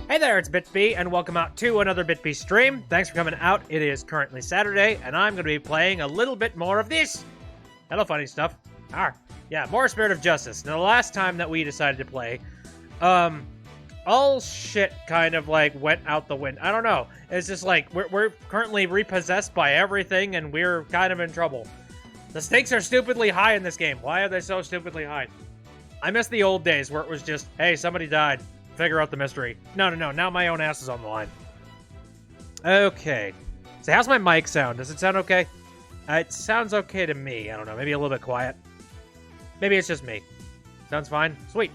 Hey there, it's BitB, and welcome out to another BitB stream. Thanks for coming out. It is currently Saturday, and I'm going to be playing a little bit more of this. Hello, funny stuff. Yeah, more Spirit of Justice. Now, the last time that we decided to play, all shit kind of, like, went out the window. I don't know. It's just like, we're currently repossessed by everything, and we're kind of in trouble. The stakes are stupidly high in this game. Why are they so stupidly high? I miss the old days where it was just, hey, somebody died. Figure out the mystery. No. Now my own ass is on the line. Okay. So how's my mic sound? Does it sound okay? It sounds okay to me. I don't know. Maybe a little bit quiet. Maybe it's just me. Sounds fine. Sweet.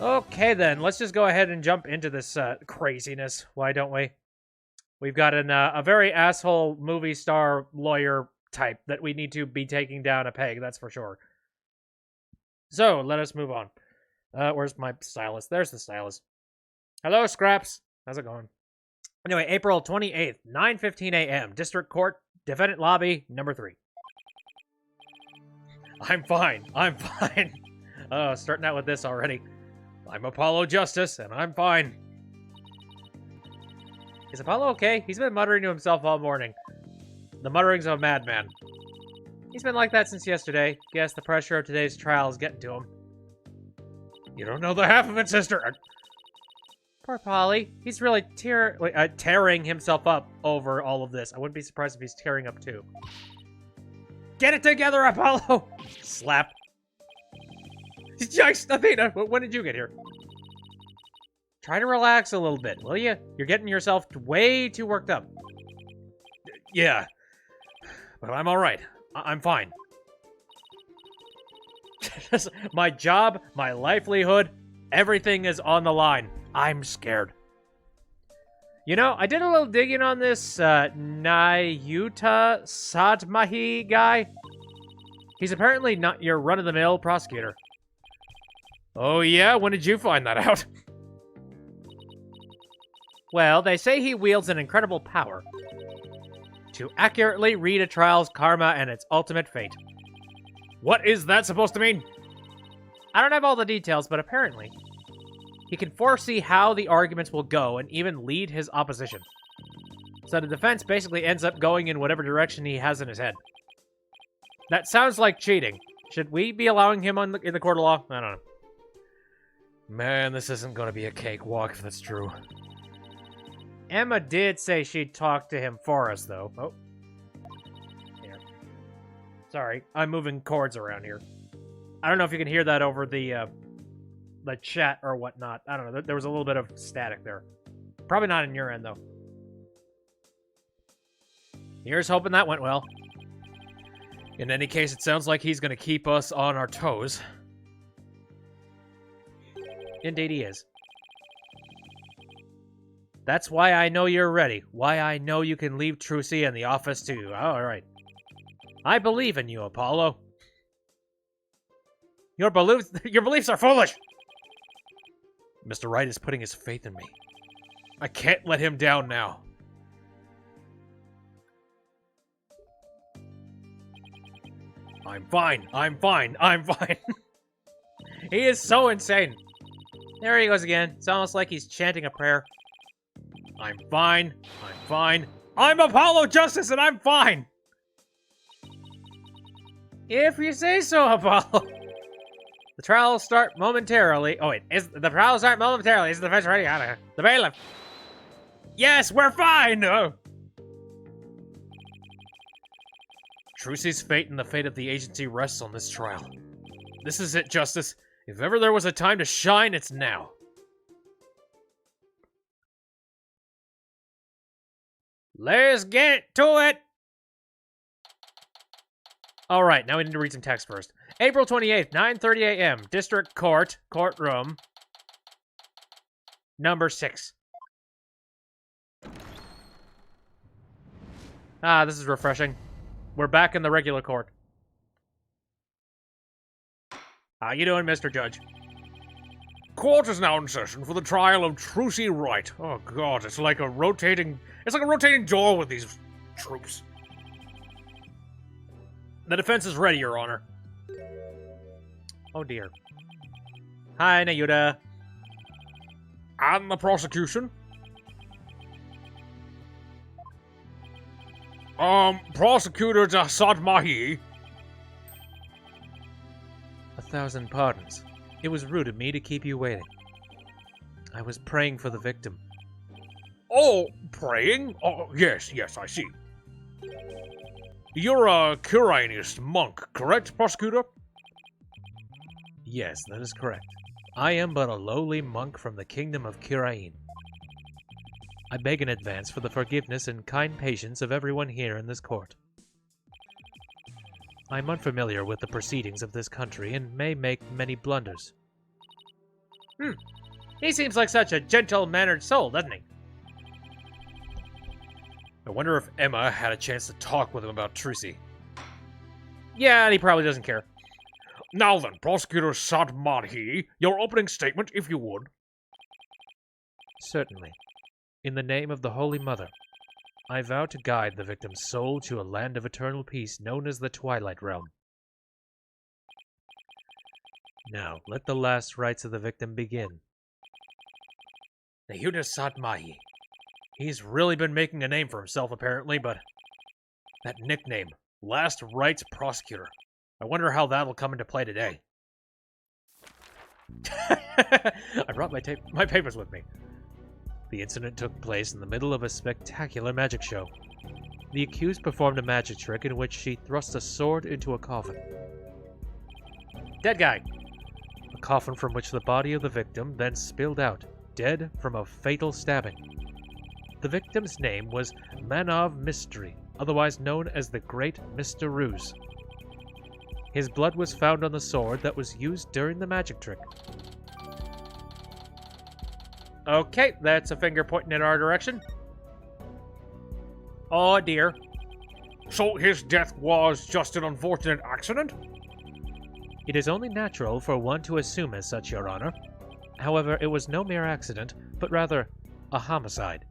Okay, then. Let's just go ahead and jump into this craziness. Why don't we? We've got a very asshole movie star lawyer type that we need to be taking down a peg. That's for sure. So, let us move on. Where's my stylus? There's the stylus. Hello, Scraps. How's it going? Anyway, April 28th, 9:15 a.m. District Court, Defendant Lobby, number 3. I'm fine. Starting out with this already. I'm Apollo Justice, and I'm fine. Is Apollo okay? He's been muttering to himself all morning. The mutterings of a madman. He's been like that since yesterday. Guess the pressure of today's trial is getting to him. You don't know the half of it, sister. Poor Polly. He's really tearing himself up over all of this. I wouldn't be surprised if he's tearing up too. Get it together, Apollo! Slap. Yikes, Athena! When did you get here? Try to relax a little bit, will you? You're getting yourself way too worked up. Yeah. But I'm alright. I'm fine. My job, my livelihood, everything is on the line. I'm scared. You know, I did a little digging on this Nayuta Sadmahi guy. He's apparently not your run-of-the-mill prosecutor. Oh yeah? When did you find that out? Well, they say he wields an incredible power to accurately read a trial's karma and its ultimate fate. What is that supposed to mean? I don't have all the details, but apparently he can foresee how the arguments will go and even lead his opposition. So the defense basically ends up going in whatever direction he has in his head. That sounds like cheating. Should we be allowing him in the court of law? I don't know. Man, this isn't going to be a cakewalk if that's true. Emma did say she'd talk to him for us, though. Oh. Here. Sorry, I'm moving cords around here. I don't know if you can hear that over the chat or whatnot. I don't know. There was a little bit of static there. Probably not in your end, though. Here's hoping that went well. In any case, it sounds like he's going to keep us on our toes. Indeed he is. That's why I know you're ready. Why I know you can leave Trucy in the office, too. All right. I believe in you, Apollo. Your beliefs are foolish! Mr. Wright is putting his faith in me. I can't let him down now. I'm fine. He is so insane. There he goes again. It's almost like he's chanting a prayer. I'm fine. I'm Apollo Justice, and I'm fine! If you say so, Apollo. The trial will start momentarily. Oh, wait. The trial will start momentarily. Is the defense ready? The bailiff. Yes, we're fine! Oh. Trucy's fate and the fate of the agency rests on this trial. This is it, Justice. If ever there was a time to shine, it's now. Let's get to it! Alright, now we need to read some text first. April 28th, 9:30 a.m. District Court, courtroom, number 6. Ah, this is refreshing. We're back in the regular court. How you doing, Mr. Judge? Court is now in session for the trial of Trucy Wright. Oh god, it's like a rotating door with these troops. The defense is ready, Your Honor. Oh dear. Hi, Nayuta. And the prosecution? Prosecutor Jasad Mahi. 1,000 pardons. It was rude of me to keep you waiting. I was praying for the victim. Oh, praying? Oh, yes, I see. You're a Curianist monk, correct, prosecutor? Yes, that is correct. I am but a lowly monk from the kingdom of Curain. I beg in advance for the forgiveness and kind patience of everyone here in this court. I am unfamiliar with the proceedings of this country and may make many blunders. He seems like such a gentle-mannered soul, doesn't he? I wonder if Emma had a chance to talk with him about Trucy. Yeah, and he probably doesn't care. Now then, Prosecutor Sadmadhi, your opening statement, if you would. Certainly. In the name of the Holy Mother, I vow to guide the victim's soul to a land of eternal peace known as the Twilight Realm. Now, let the last rites of the victim begin. Nayuda Satmahi. He's really been making a name for himself, apparently, but that nickname, Last Rites Prosecutor, I wonder how that'll come into play today. I brought my papers with me. The incident took place in the middle of a spectacular magic show. The accused performed a magic trick in which she thrust a sword into a coffin. Dead guy. A coffin from which the body of the victim then spilled out, dead from a fatal stabbing. The victim's name was Manav Mystery, otherwise known as the Great Mr. Ruse. His blood was found on the sword that was used during the magic trick. Okay, that's a finger pointing in our direction. Oh dear. So his death was just an unfortunate accident? It is only natural for one to assume as such, Your Honor. However, it was no mere accident, but rather a homicide.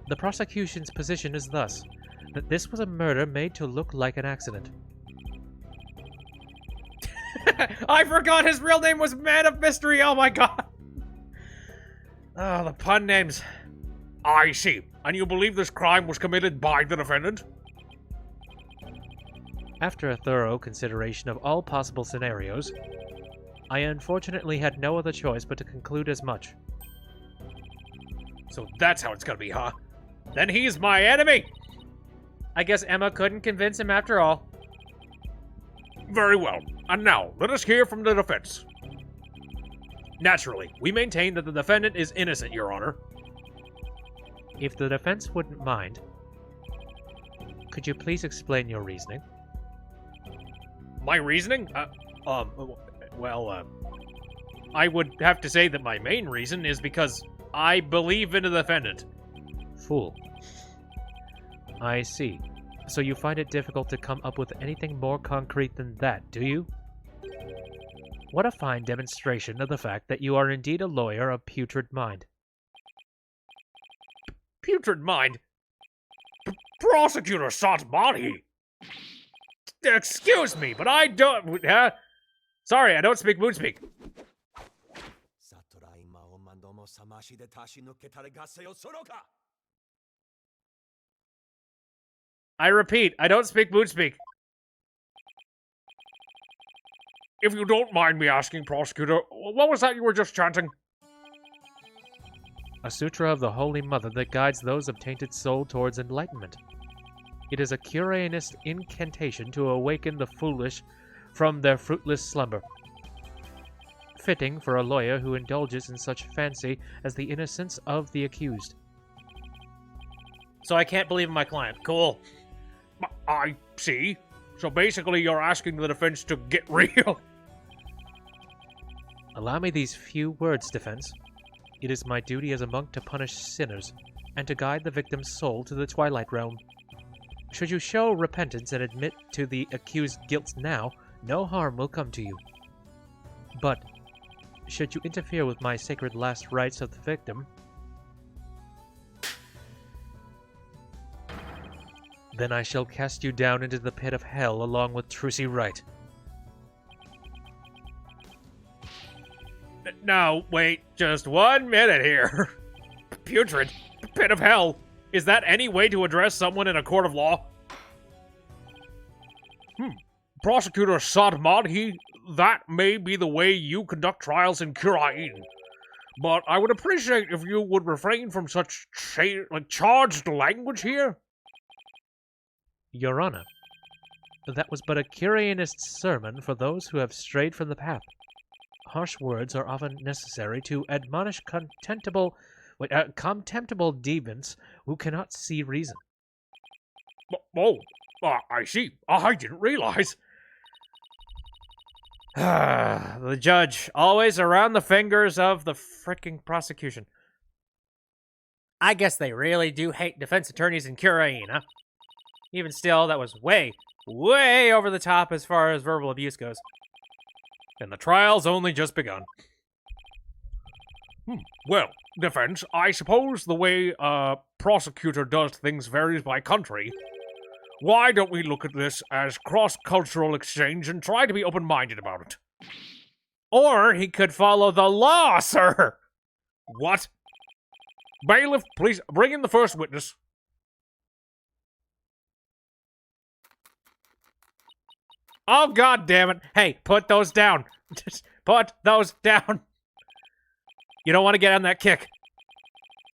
The prosecution's position is thus, that this was a murder made to look like an accident. I forgot his real name was Man of Mystery, oh my god! Oh, the pun names. I see. And you believe this crime was committed by the defendant? After a thorough consideration of all possible scenarios, I unfortunately had no other choice but to conclude as much. So that's how it's gonna be, huh? Then he's my enemy! I guess Emma couldn't convince him after all. Very well. And now, let us hear from the defense. Naturally, we maintain that the defendant is innocent, Your Honor. If the defense wouldn't mind, could you please explain your reasoning? My reasoning? I would have to say that my main reason is because I believe in the defendant. Fool. I see. So you find it difficult to come up with anything more concrete than that, do you? What a fine demonstration of the fact that you are indeed a lawyer of putrid mind. Putrid mind? Prosecutor Satmani! Excuse me, but I don't... Sorry, I don't speak moon speak. I repeat, I don't speak moon speak. If you don't mind me asking, Prosecutor, what was that you were just chanting? A sutra of the Holy Mother that guides those of tainted soul towards enlightenment. It is a Curianist incantation to awaken the foolish from their fruitless slumber. Fitting for a lawyer who indulges in such fancy as the innocence of the accused. So I can't believe in my client. Cool. I see. So basically you're asking the defense to get real. Allow me these few words, defense. It is my duty as a monk to punish sinners, and to guide the victim's soul to the Twilight Realm. Should you show repentance and admit to the accused's guilt now, no harm will come to you. But, should you interfere with my sacred last rites of the victim, then I shall cast you down into the pit of hell along with Trucy Wright. Now, wait just 1 minute here. Putrid. Pit of hell. Is that any way to address someone in a court of law? Prosecutor Sadmadhi, that may be the way you conduct trials in Kurain. But I would appreciate if you would refrain from such charged language here. Your Honor, that was but a Curianist sermon for those who have strayed from the path. Harsh words are often necessary to admonish contemptible deviants who cannot see reason. I see. I didn't realize. The judge, always around the fingers of the frickin' prosecution. I guess they really do hate defense attorneys in Curain, huh? Even still, that was way, way over the top as far as verbal abuse goes. And the trial's only just begun. Well, defense, I suppose the way a prosecutor does things varies by country. Why don't we look at this as cross-cultural exchange and try to be open-minded about it? Or he could follow the law, sir! What? Bailiff, please bring in the first witness. Oh, God damn it. Hey, put those down. Just put those down. You don't want to get on that kick.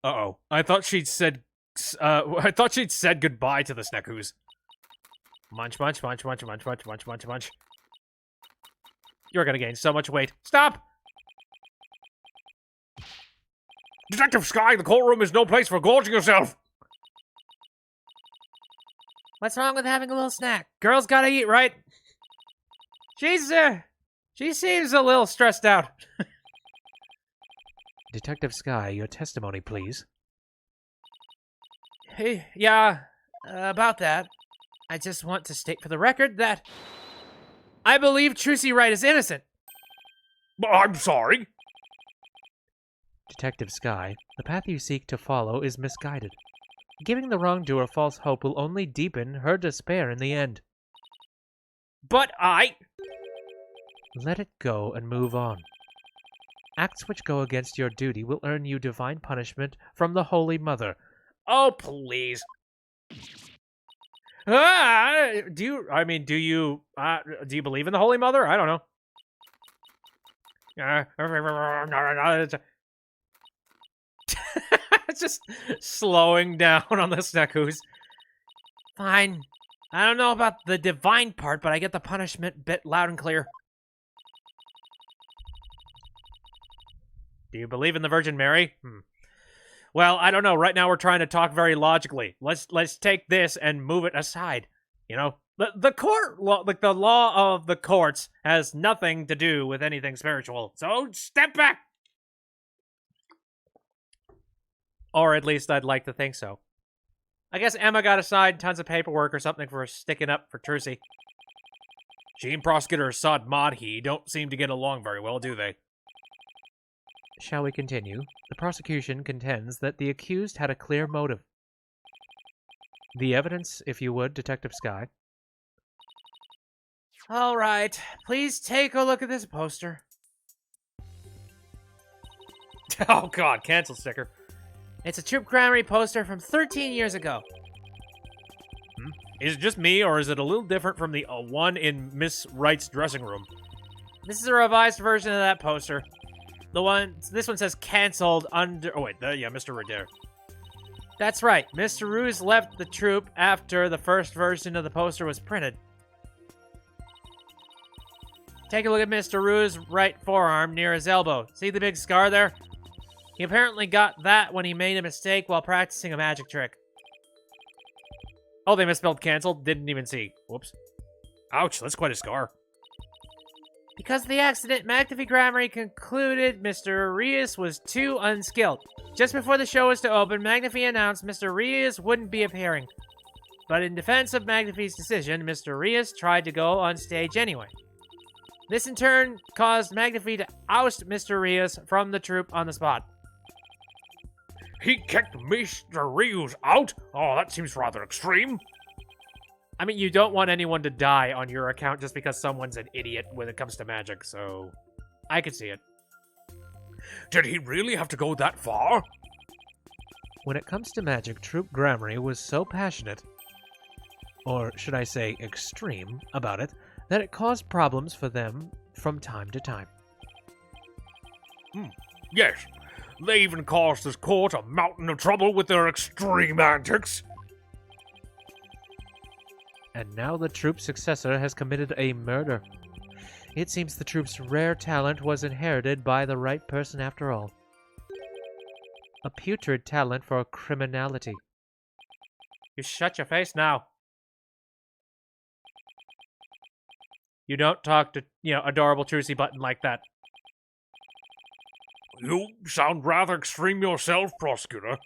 Uh-oh. I thought she'd said goodbye to the Sneckoos. Munch, munch, munch, munch, munch, munch, munch, munch, munch. You're gonna gain so much weight. Stop! Detective Sky, the courtroom is no place for gorging yourself. What's wrong with having a little snack? Girls gotta eat, right? She seems a little stressed out. Detective Sky, your testimony, please. Hey, yeah, about that. I just want to state for the record that I believe Trucy Wright is innocent. I'm sorry. Detective Sky, the path you seek to follow is misguided. Giving the wrongdoer false hope will only deepen her despair in the end. But Let it go and move on. Acts which go against your duty will earn you divine punishment from the Holy Mother. Oh, please. Do you believe in the Holy Mother? I don't know. It's just slowing down on the Sneckoos. Fine. I don't know about the divine part, but I get the punishment bit loud and clear. Do you believe in the Virgin Mary? Well, I don't know. Right now we're trying to talk very logically. Let's take this and move it aside. You know, the court law, like the law of the courts, has nothing to do with anything spiritual. So step back. Or at least I'd like to think so. I guess Emma got assigned tons of paperwork or something for sticking up for Trucy. She and Prosecutor Sadmadhi don't seem to get along very well, do they? Shall we continue? The prosecution contends that the accused had a clear motive. The evidence, if you would, Detective Sky. All right. Please take a look at this poster. Oh, God. Cancel sticker. It's a Troop Grammary poster from 13 years ago. Is it just me, or is it a little different from the one in Miss Wright's dressing room? This is a revised version of that poster. This one says canceled under... Oh, wait. Mr. Rudder. That's right. Mr. Ruse left the troop after the first version of the poster was printed. Take a look at Mr. Rue's right forearm near his elbow. See the big scar there? He apparently got that when he made a mistake while practicing a magic trick. Oh, they misspelled canceled? Didn't even see. Whoops. Ouch, that's quite a scar. Because of the accident, McAfee Grammary concluded Mr. Arias was too unskilled. Just before the show was to open, McAfee announced Mr. Arias wouldn't be appearing. But in defense of McAfee's decision, Mr. Arias tried to go on stage anyway. This in turn caused McAfee to oust Mr. Arias from the troupe on the spot. He kicked Mr. Rios out? Oh, that seems rather extreme. I mean, you don't want anyone to die on your account just because someone's an idiot when it comes to magic, so I could see it. Did he really have to go that far? When it comes to magic, Troop Gramarye was so passionate, or should I say extreme, about it, that it caused problems for them from time to time. Yes. They even caused this court a mountain of trouble with their extreme antics. And now the troop's successor has committed a murder. It seems the troop's rare talent was inherited by the right person after all. A putrid talent for criminality. You shut your face now. You don't talk to, adorable Trucy Button like that. You sound rather extreme yourself, Prosecutor.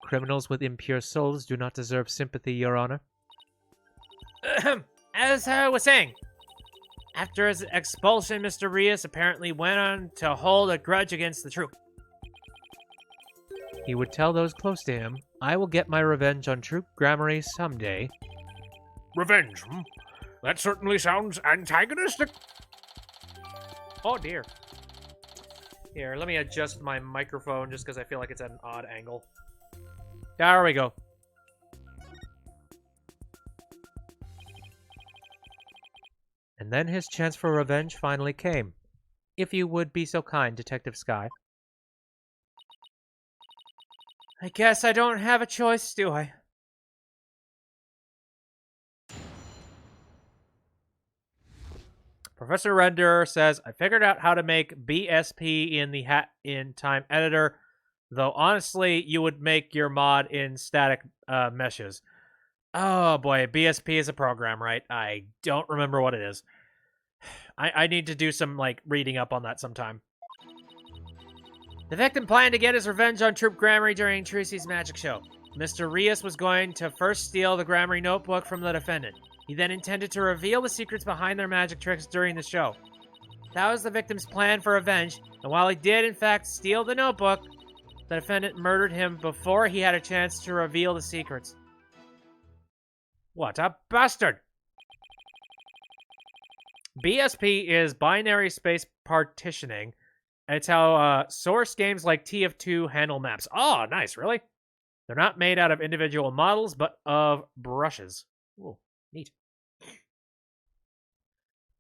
Criminals with impure souls do not deserve sympathy, Your Honor. As I was saying, after his expulsion, Mr. Rios apparently went on to hold a grudge against the troop. He would tell those close to him, I will get my revenge on Troop Gramarye someday. Revenge, That certainly sounds antagonistic. Oh dear. Here, let me adjust my microphone just because I feel like it's at an odd angle. There we go. And then his chance for revenge finally came. If you would be so kind, Detective Sky. I guess I don't have a choice, do I? Professor Render says, I figured out how to make BSP in the Hat in Time editor, though honestly, you would make your mod in static meshes. Oh boy, BSP is a program, right? I don't remember what it is. I need to do some, reading up on that sometime. The victim planned to get his revenge on Troop Gramarye during Trucy's magic show. Mr. Rios was going to first steal the Gramarye notebook from the defendant. He then intended to reveal the secrets behind their magic tricks during the show. That was the victim's plan for revenge, and while he did in fact steal the notebook, the defendant murdered him before he had a chance to reveal the secrets. What a bastard! BSP is binary space partitioning. It's how source games like TF2 handle maps. Oh, nice, really? They're not made out of individual models, but of brushes. Ooh, neat.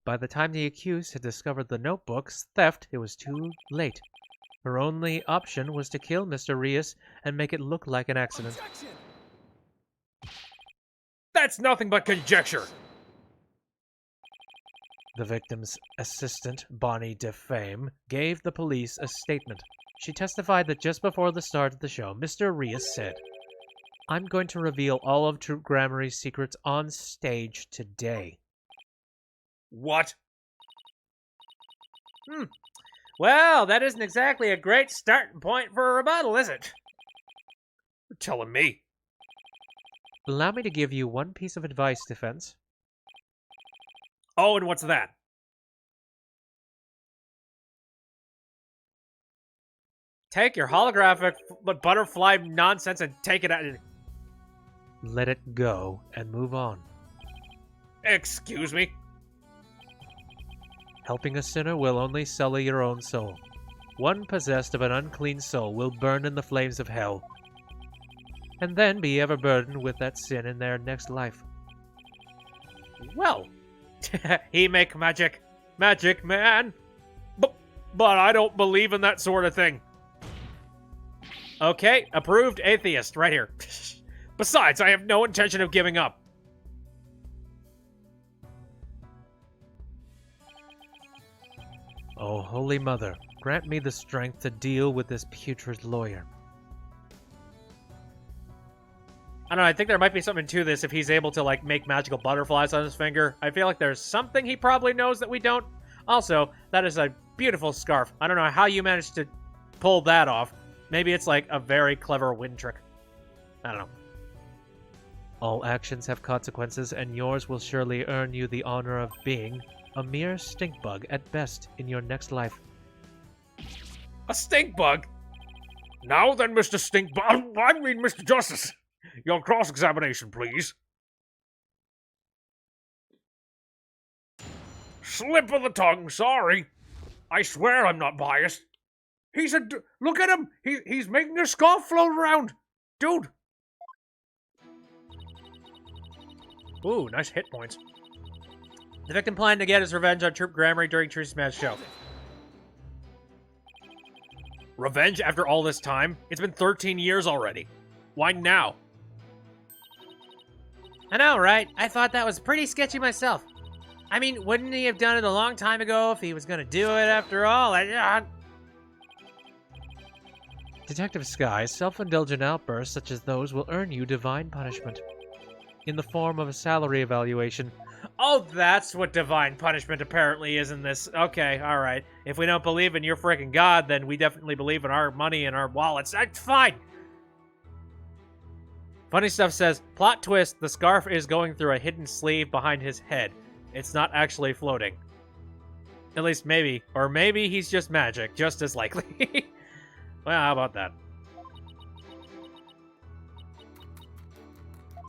By the time the accused had discovered the notebook's theft, it was too late. Her only option was to kill Mr. Rios and make it look like an accident. Objection! That's nothing but conjecture. The victim's assistant, Bonnie DeFame, gave the police a statement. She testified that just before the start of the show, Mr. Rios said, I'm going to reveal all of Troop Gramarye's secrets on stage today. What? Well, that isn't exactly a great starting point for a rebuttal, is it? You're telling me. Allow me to give you one piece of advice, defense. Oh, and what's that? Take your holographic butterfly nonsense and take it out. Let it go and move on. Excuse me? Helping a sinner will only sully your own soul. One possessed of an unclean soul will burn in the flames of hell, and then be ever burdened with that sin in their next life. Well, he make magic. Magic, man. But I don't believe in that sort of thing. Okay, approved atheist, right here. Besides, I have no intention of giving up. Oh, Holy Mother, grant me the strength to deal with this putrid lawyer. I don't know, I think there might be something to this if he's able to, make magical butterflies on his finger. I feel like there's something he probably knows that we don't. Also, that is a beautiful scarf. I don't know how you managed to pull that off. Maybe it's, a very clever wind trick. I don't know. All actions have consequences, and yours will surely earn you the honor of being a mere stink bug at best in your next life. A stink bug? Now then, Mr. Stinkbug, I mean Mr. Justice. Your cross-examination, please. Slip of the tongue, sorry. I swear I'm not biased. Look at him! He's making a scarf float around! Dude! Ooh, nice hit points. The victim planned to get his revenge on Troop Grammary during Trucy's Mad show. Revenge after all this time? It's been 13 years already. Why now? I know, right? I thought that was pretty sketchy myself. I mean, wouldn't he have done it a long time ago if he was gonna do it after all? Detective Sky's self-indulgent outbursts such as those will earn you divine punishment. In the form of a salary evaluation. Oh, that's what divine punishment apparently is in this. Okay, alright. If we don't believe in your freaking god, then we definitely believe in our money and our wallets. That's fine! Funny Stuff says, plot twist, the scarf is going through a hidden sleeve behind his head. It's not actually floating. At least maybe. Or maybe he's just magic, just as likely. Well, how about that?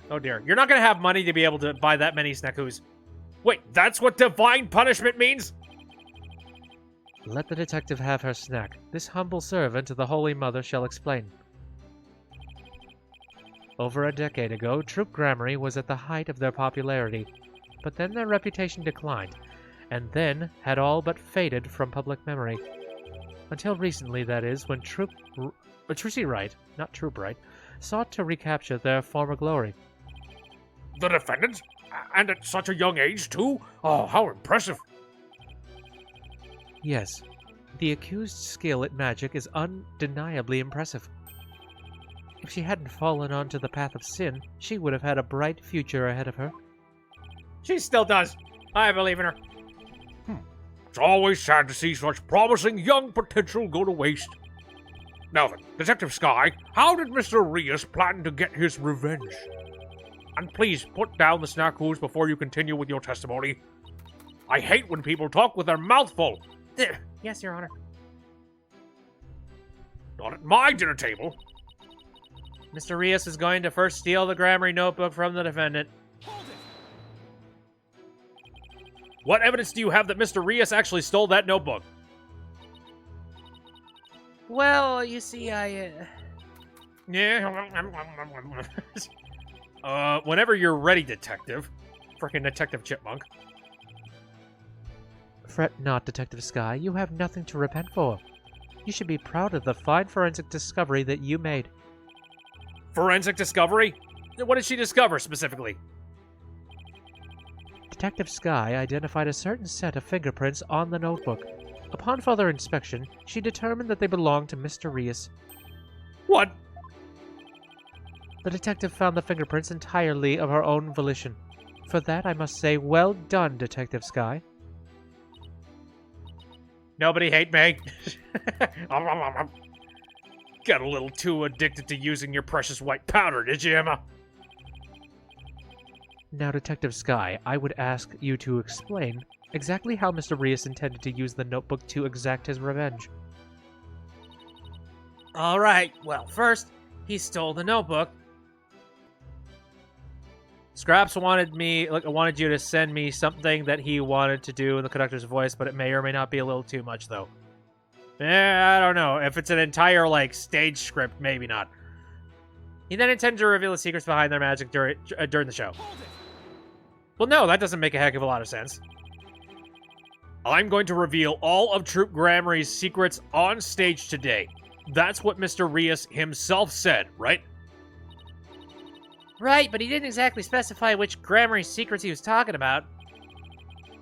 Oh dear. You're not gonna have money to be able to buy that many snackoos. Wait, that's what divine punishment means? Let the detective have her snack. This humble servant of the Holy Mother shall explain. Over a decade ago, Troop Grammary was at the height of their popularity, but then their reputation declined, and then had all but faded from public memory. Until recently, that is, when Trucy Wright, not Troop Wright, sought to recapture their former glory. The defendant? And at such a young age, too? Oh, how impressive. Yes, the accused's skill at magic is undeniably impressive. If she hadn't fallen onto the path of sin, she would have had a bright future ahead of her. She still does. I believe in her. It's always sad to see such promising young potential go to waste. Now then, Detective Sky, how did Mr. Rios plan to get his revenge? And please put down the snackos before you continue with your testimony. I hate when people talk with their mouth full. Yes, Your Honor. Not at my dinner table. Mr. Rios is going to first steal the Grammary notebook from the defendant. What evidence do you have that Mr. Rios actually stole that notebook? Well, you see, whenever you're ready, Detective. Frickin' Detective Chipmunk. Fret not, Detective Sky. You have nothing to repent for. You should be proud of the fine forensic discovery that you made. Forensic discovery? What did she discover, specifically? Detective Sky identified a certain set of fingerprints on the notebook. Upon further inspection, she determined that they belonged to Mr. Rios. What? The detective found the fingerprints entirely of her own volition. For that, I must say, well done, Detective Sky. Nobody hate me. Got a little too addicted to using your precious white powder, did you, Emma? Now, Detective Sky, I would ask you to explain exactly how Mr. Rios intended to use the notebook to exact his revenge. All right. Well, first, he stole the notebook. Scraps wanted you to send me something that he wanted to do in the conductor's voice, but it may or may not be a little too much, though. I don't know. If it's an entire, stage script, maybe not. He then intended to reveal the secrets behind their magic during the show. Well, no, that doesn't make a heck of a lot of sense. I'm going to reveal all of Troop Grammary's secrets on stage today. That's what Mr. Rios himself said, right? Right, but he didn't exactly specify which Grammary secrets he was talking about.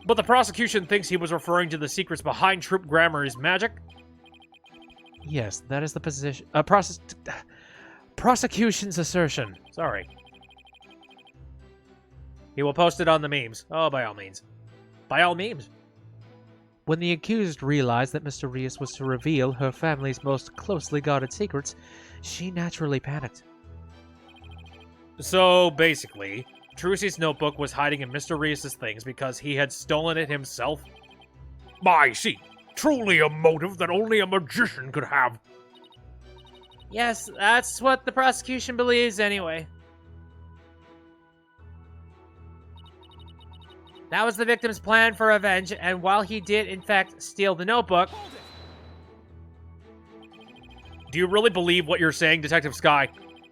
But the prosecution thinks he was referring to the secrets behind Troop Grammary's magic? Yes, that is the position. Prosecution's assertion. Sorry. He will post it on the memes. Oh, by all means. By all memes. When the accused realized that Mr. Rios was to reveal her family's most closely guarded secrets, she naturally panicked. So, basically, Trucy's notebook was hiding in Mr. Rios' things because he had stolen it himself? I see. Truly a motive that only a magician could have. Yes, that's what the prosecution believes anyway. That was the victim's plan for revenge, and while he did, in fact, steal the notebook... Do you really believe what you're saying, Detective Sky?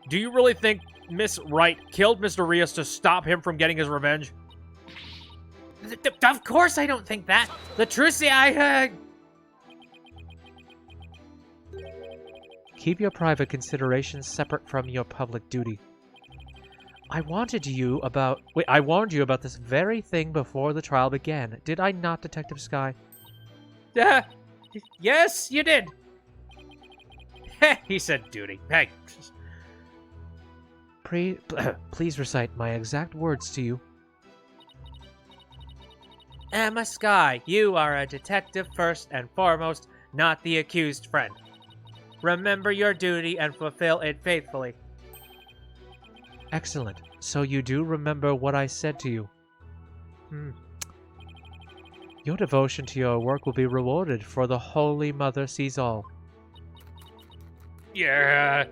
Do you really think Miss Wright killed Mr. Rios to stop him from getting his revenge? Of course I don't think that. The truth is, Keep your private considerations separate from your public duty. I warned you about this very thing before the trial began. Did I not, Detective Sky? Yes, you did. He said duty. Hey. Please recite my exact words to you. Emma Sky, you are a detective first and foremost, not the accused friend. Remember your duty and fulfill it faithfully. Excellent. So you do remember what I said to you. Your devotion to your work will be rewarded, for the Holy Mother sees all. Yeah,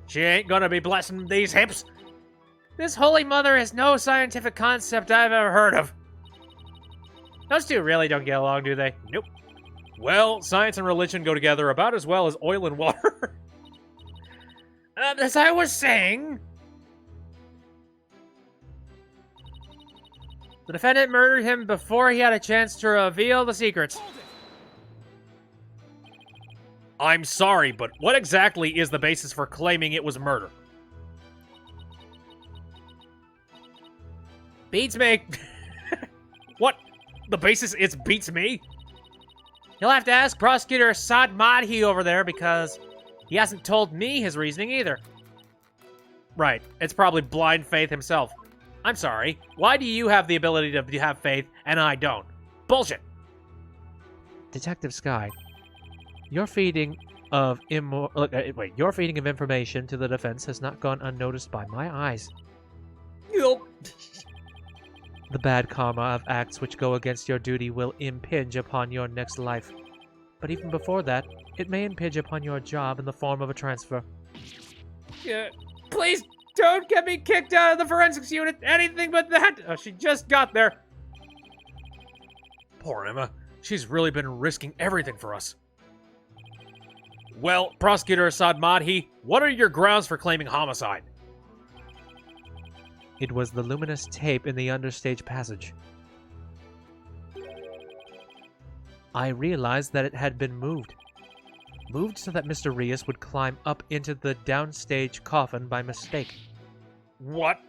she ain't gonna be blessing these hips. This Holy Mother is no scientific concept I've ever heard of. Those two really don't get along, do they? Nope. Well, science and religion go together about as well as oil and water. As I was saying... The defendant murdered him before he had a chance to reveal the secrets. I'm sorry, but what exactly is the basis for claiming it was murder? Beats me. What? The basis is beats me? You'll have to ask Prosecutor Saad Madhi over there, because he hasn't told me his reasoning either. Right. It's probably blind faith himself. I'm sorry. Why do you have the ability to have faith and I don't? Bullshit. Detective Sky, your feeding of information to the defense has not gone unnoticed by my eyes. The bad karma of acts which go against your duty will impinge upon your next life. But even before that, it may impinge upon your job in the form of a transfer. Please don't get me kicked out of the forensics unit. Anything but that. Oh, she just got there. Poor Emma. She's really been risking everything for us. Well, Prosecutor Saad Madhi, what are your grounds for claiming homicide? It was the luminous tape in the understage passage. I realized that it had been moved. Moved so that Mr. Rios would climb up into the downstage coffin by mistake. What?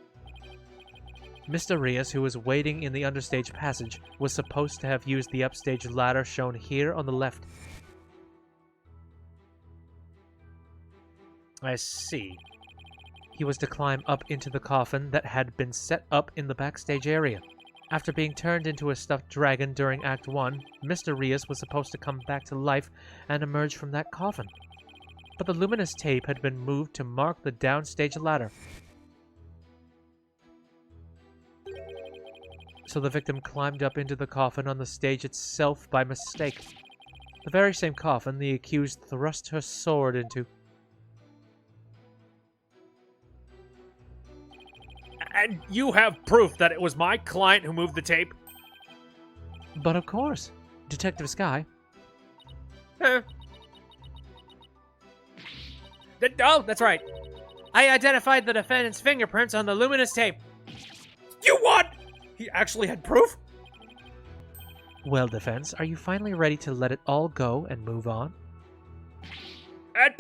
Mr. Rios, who was waiting in the understage passage, was supposed to have used the upstage ladder shown here on the left. I see. He was to climb up into the coffin that had been set up in the backstage area. After being turned into a stuffed dragon during Act 1, Mr. Rios was supposed to come back to life and emerge from that coffin. But the luminous tape had been moved to mark the downstage ladder. So the victim climbed up into the coffin on the stage itself by mistake. The very same coffin the accused thrust her sword into. And you have proof that it was my client who moved the tape? But of course, Detective Sky. Oh, that's right. I identified the defendant's fingerprints on the luminous tape. You what? He actually had proof? Well, defense, are you finally ready to let it all go and move on?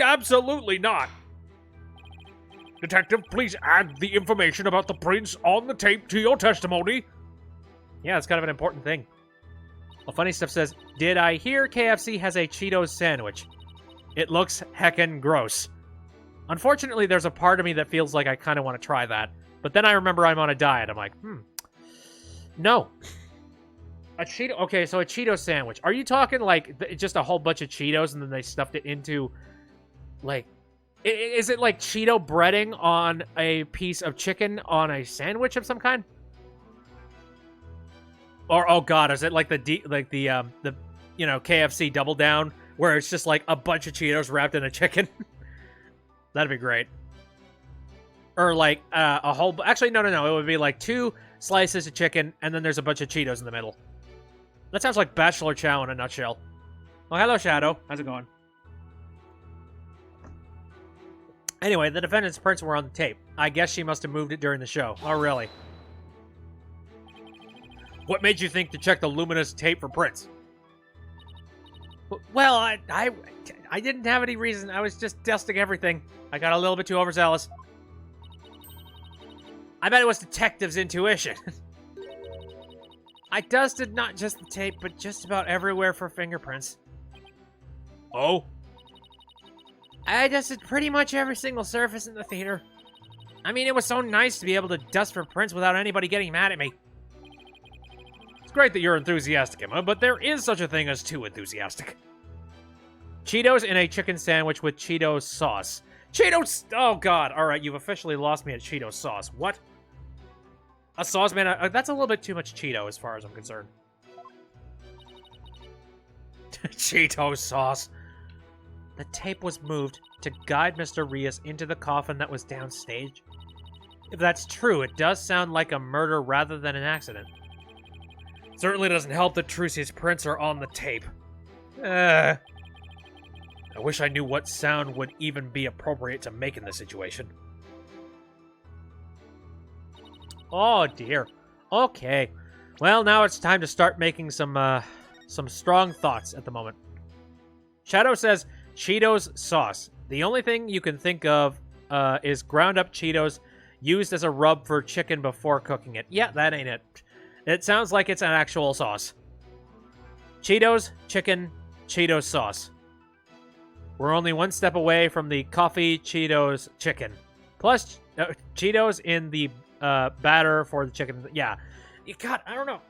Absolutely not. Detective, please add the information about the prints on the tape to your testimony. Yeah, it's kind of an important thing. Well, Funny Stuff says, did I hear KFC has a Cheetos sandwich? It looks heckin' gross. Unfortunately, there's a part of me that feels like I kind of want to try that. But then I remember I'm on a diet. I'm like, no. A Cheeto... Okay, so a Cheetos sandwich. Are you talking like just a whole bunch of Cheetos and then they stuffed it into, like... Is it like Cheeto breading on a piece of chicken on a sandwich of some kind? Or, oh god, is it like the KFC Double Down, where it's just like a bunch of Cheetos wrapped in a chicken? That'd be great. Or like a whole... Actually, no. It would be like two slices of chicken, and then there's a bunch of Cheetos in the middle. That sounds like Bachelor Chow in a nutshell. Oh, hello, Shadow. How's it going? Anyway, the defendant's prints were on the tape. I guess she must have moved it during the show. Oh, really? What made you think to check the luminous tape for prints? Well, I didn't have any reason. I was just testing everything. I got a little bit too overzealous. I bet it was detective's intuition. I dusted not just the tape, but just about everywhere for fingerprints. Oh? I dusted pretty much every single surface in the theater. I mean, it was so nice to be able to dust for prints without anybody getting mad at me. It's great that you're enthusiastic, Emma, but there is such a thing as too enthusiastic. Cheetos in a chicken sandwich with Cheetos sauce. Cheetos! Oh, God. All right, you've officially lost me at Cheetos sauce. What? A sauce, man? That's a little bit too much Cheeto as far as I'm concerned. Cheetos sauce. The tape was moved to guide Mr. Rios into the coffin that was downstage. If that's true, it does sound like a murder rather than an accident. Certainly doesn't help that Trucy's prints are on the tape. I wish I knew what sound would even be appropriate to make in this situation. Oh, dear. Okay. Well, now it's time to start making some strong thoughts at the moment. Shadow says Cheetos sauce. The only thing you can think of is ground up Cheetos used as a rub for chicken before cooking it. Yeah, that ain't it. It sounds like it's an actual sauce. Cheetos, chicken, Cheetos sauce. We're only one step away from the coffee Cheetos chicken. Plus, Cheetos in the batter for the chicken. Yeah. God, I don't know.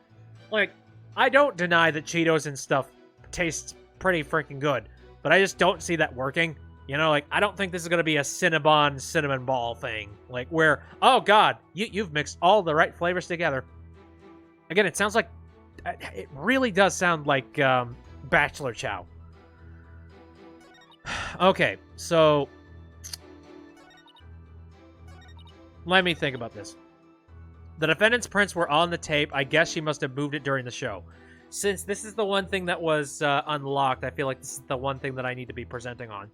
Like, I don't deny that Cheetos and stuff tastes pretty freaking good. But I just don't see that working. You know, like, I don't think this is going to be a Cinnabon cinnamon ball thing. Like, where, oh, God, you've mixed all the right flavors together. Again, it sounds like, it really does sound like Bachelor Chow. Okay, so let me think about this. The defendant's prints were on the tape. I guess she must have moved it during the show. Since this is the one thing that was unlocked, I feel like this is the one thing that I need to be presenting on.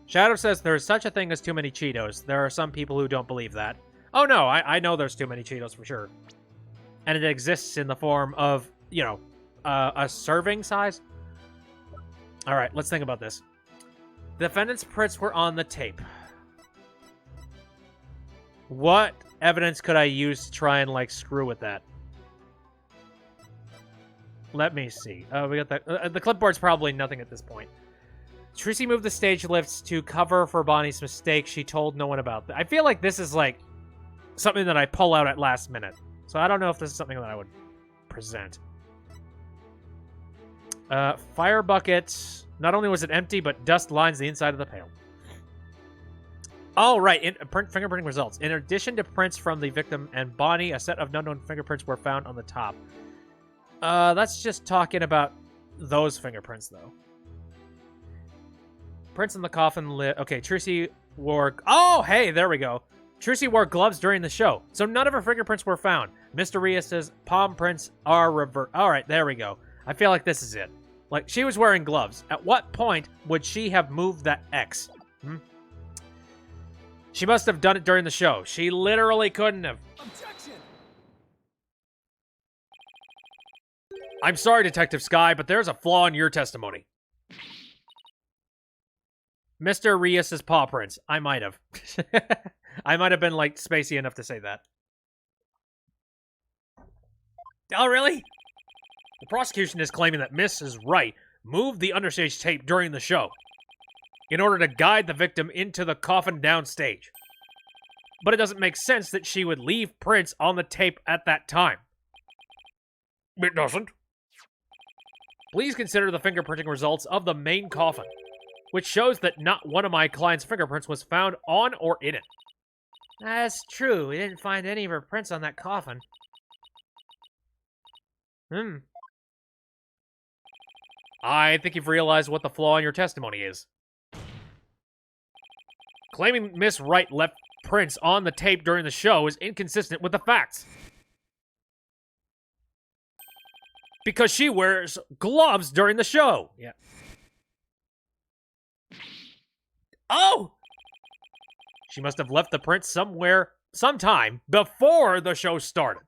Shadow says there's such a thing as too many Cheetos. There are some people who don't believe that. Oh no, I know there's too many Cheetos for sure. And it exists in the form of, you know, a serving size. All right, let's think about this. The defendant's prints were on the tape. What evidence could I use to try and, like, screw with that? Let me see. We got the clipboard's probably nothing at this point. Tracy moved the stage lifts to cover for Bonnie's mistake. She told no one about that. I feel like this is, like, something that I pull out at last minute. So I don't know if this is something that I would present. Fire bucket. Not only was it empty, but dust lines the inside of the pail. Oh, right. Fingerprinting results. In addition to prints from the victim and Bonnie, a set of unknown fingerprints were found on the top. That's just talking about those fingerprints, though. Prints in the coffin lid. Okay, Trucy wore... Oh, hey, there we go. Trucy wore gloves during the show, so none of her fingerprints were found. Mr. Rios' palm prints are reversed. All right, there we go. I feel like this is it. Like, she was wearing gloves. At what point would she have moved that X? She must have done it during the show. She literally couldn't have. Objection! I'm sorry, Detective Sky, but there's a flaw in your testimony. Mr. Rios' paw prints. I might have. I might have been, like, spacey enough to say that. Oh, really? The prosecution is claiming that Mrs. Wright moved the understage tape during the show in order to guide the victim into the coffin downstage. But it doesn't make sense that she would leave prints on the tape at that time. It doesn't. Please consider the fingerprinting results of the main coffin, which shows that not one of my client's fingerprints was found on or in it. That's true. We didn't find any of her prints on that coffin. I think you've realized what the flaw in your testimony is. Claiming Miss Wright left prints on the tape during the show is inconsistent with the facts. Because she wears gloves during the show. Yeah. Oh! She must have left the print sometime before the show started.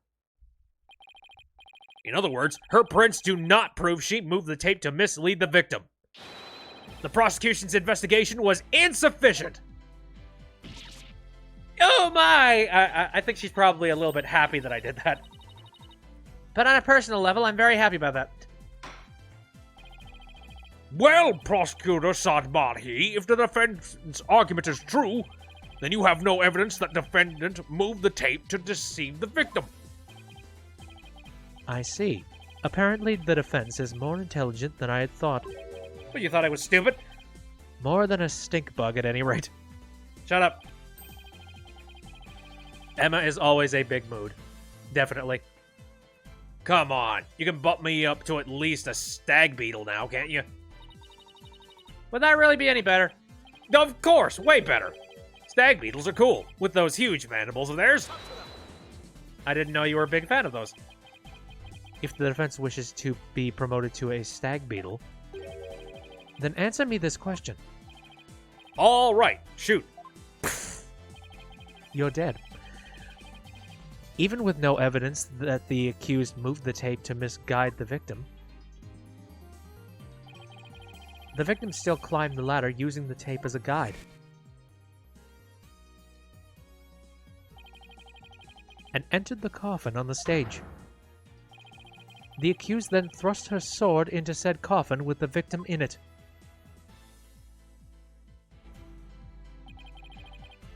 In other words, her prints do not prove she moved the tape to mislead the victim. The prosecution's investigation was insufficient. Oh my! I think she's probably a little bit happy that I did that. But on a personal level, I'm very happy about that. Well, Prosecutor Sadmahi, if the defendant's argument is true, then you have no evidence that defendant moved the tape to deceive the victim. I see. Apparently the defense is more intelligent than I had thought. Well, you thought I was stupid? More than a stink bug at any rate. Shut up. Emma is always a big mood. Definitely. Come on, you can bump me up to at least a stag beetle now, can't you? Would that really be any better? Of course, way better. Stag beetles are cool, with those huge mandibles of theirs. I didn't know you were a big fan of those. If the defense wishes to be promoted to a stag beetle, then answer me this question. All right, shoot. You're dead. Even with no evidence that the accused moved the tape to misguide the victim still climbed the ladder using the tape as a guide. And entered the coffin on the stage. The accused then thrust her sword into said coffin with the victim in it.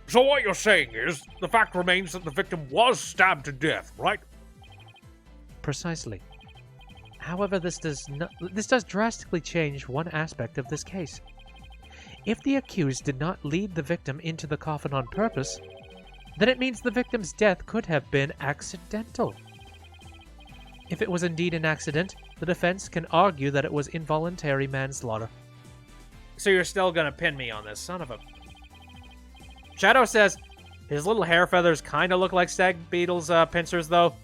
So what you're saying is, the fact remains that the victim was stabbed to death, right? Precisely. However, this does drastically change one aspect of this case. If the accused did not lead the victim into the coffin on purpose, then it means the victim's death could have been accidental. If it was indeed an accident, the defense can argue that it was involuntary manslaughter. So you're still gonna pin me on this, son of a... Shadow says, his little hair feathers kind of look like stag beetles' pincers, though.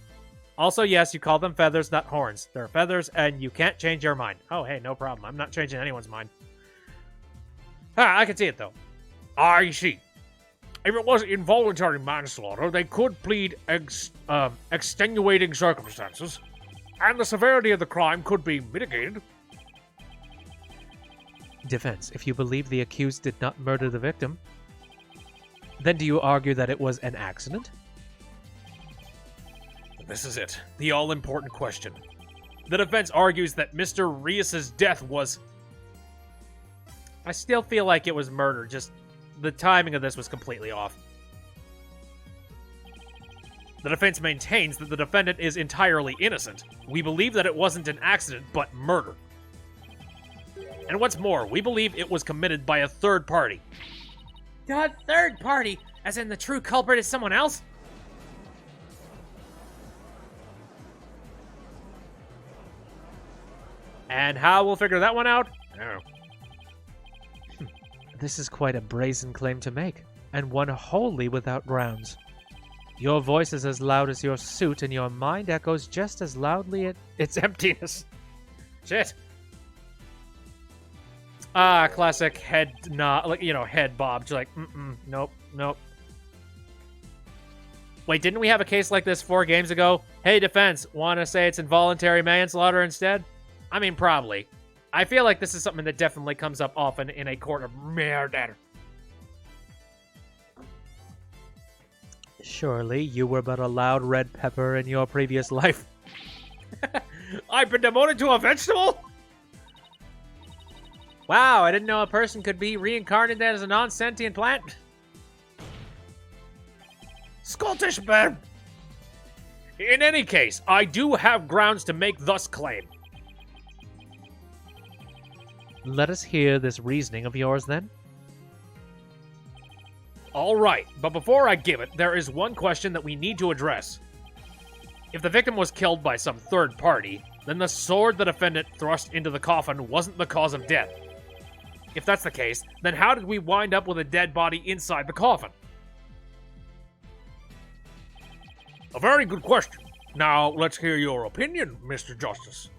Also, yes, you call them feathers, not horns. They're feathers, and you can't change your mind. Oh, hey, no problem. I'm not changing anyone's mind. I can see it, though. I see. If it was involuntary manslaughter, they could plead extenuating circumstances, and the severity of the crime could be mitigated. Defense, if you believe the accused did not murder the victim, then do you argue that it was an accident? This is it. The all-important question. The defense argues that Mr. Rios' death was... I still feel like it was murder, just the timing of this was completely off. The defense maintains that the defendant is entirely innocent. We believe that it wasn't an accident, but murder. And what's more, we believe it was committed by a third party. A third party? As in the true culprit is someone else? And how we'll figure that one out? No. This is quite a brazen claim to make, and one wholly without grounds. Your voice is as loud as your suit, and your mind echoes just as loudly at its emptiness. Shit. Ah, classic head nod, like, you know, head bob. Just like, nope, nope. Wait, didn't we have a case like this 4 games ago? Hey, defense, want to say it's involuntary manslaughter instead? I mean, probably. I feel like this is something that definitely comes up often in a court of murder. Surely you were but a loud red pepper in your previous life. I've been demoted to a vegetable? Wow, I didn't know a person could be reincarnated as a non-sentient plant. Scottish man! In any case, I do have grounds to make thus claim. Let us hear this reasoning of yours, then. All right, but before I give it, there is one question that we need to address. If the victim was killed by some third party, then the sword the defendant thrust into the coffin wasn't the cause of death. If that's the case, then how did we wind up with a dead body inside the coffin? A very good question. Now, let's hear your opinion, Mr. Justice.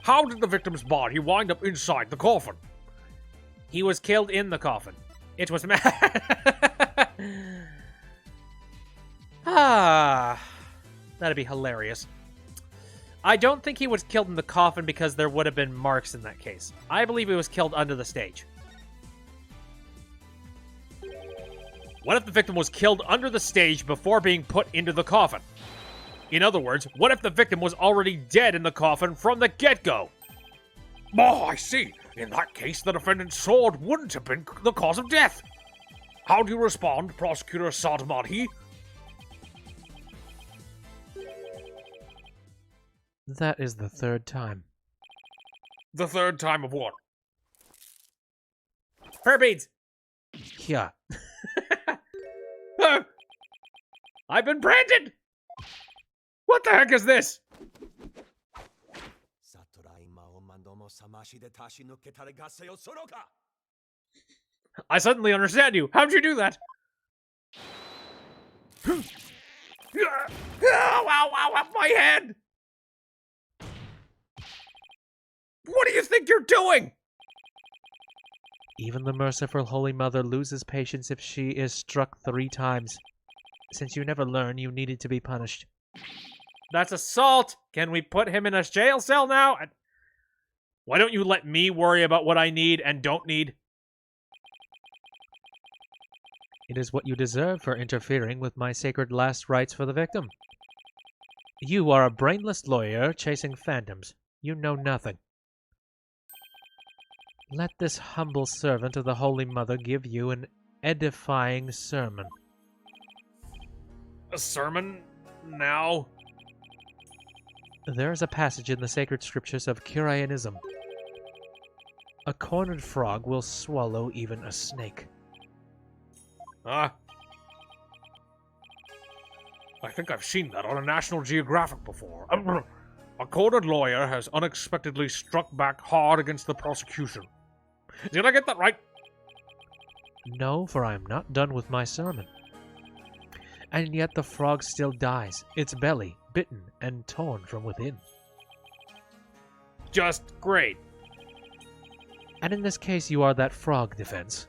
How did the victim's body wind up inside the coffin? He was killed in the coffin. It was that'd be hilarious. I don't think he was killed in the coffin because there would have been marks in that case. I believe he was killed under the stage. What if the victim was killed under the stage before being put into the coffin? In other words, what if the victim was already dead in the coffin from the get-go? Oh, I see. In that case, the defendant's sword wouldn't have been the cause of death. How do you respond, Prosecutor Sadmadhi? That is the third time. The third time of what? Prayer beads! Yeah. I've been branded! What the heck is this? I suddenly understand you. How'd you do that? Ow, my head! What do you think you're doing? Even the merciful Holy Mother loses patience if she is struck 3 times. Since you never learn, you needed to be punished. That's assault! Can we put him in a jail cell now? Why don't you let me worry about what I need and don't need? It is what you deserve for interfering with my sacred last rites for the victim. You are a brainless lawyer chasing phantoms. You know nothing. Let this humble servant of the Holy Mother give you an edifying sermon. A sermon? Now? There is a passage in the sacred scriptures of Curianism. A cornered frog will swallow even a snake. I think I've seen that on a National Geographic before. A cornered lawyer has unexpectedly struck back hard against the prosecution. Did I get that right? No, for I am not done with my sermon. And yet the frog still dies, its belly bitten and torn from within. Just great. And in this case, you are that frog, defense.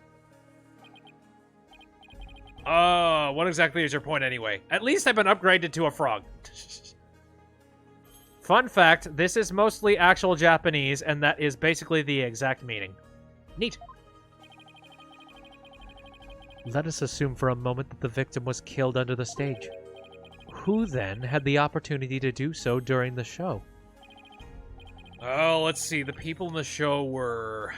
What exactly is your point anyway? At least I've been upgraded to a frog. Fun fact, this is mostly actual Japanese, and that is basically the exact meaning. Neat. Let us assume for a moment that the victim was killed under the stage. Who then had the opportunity to do so during the show? Oh, let's see. The people in the show were...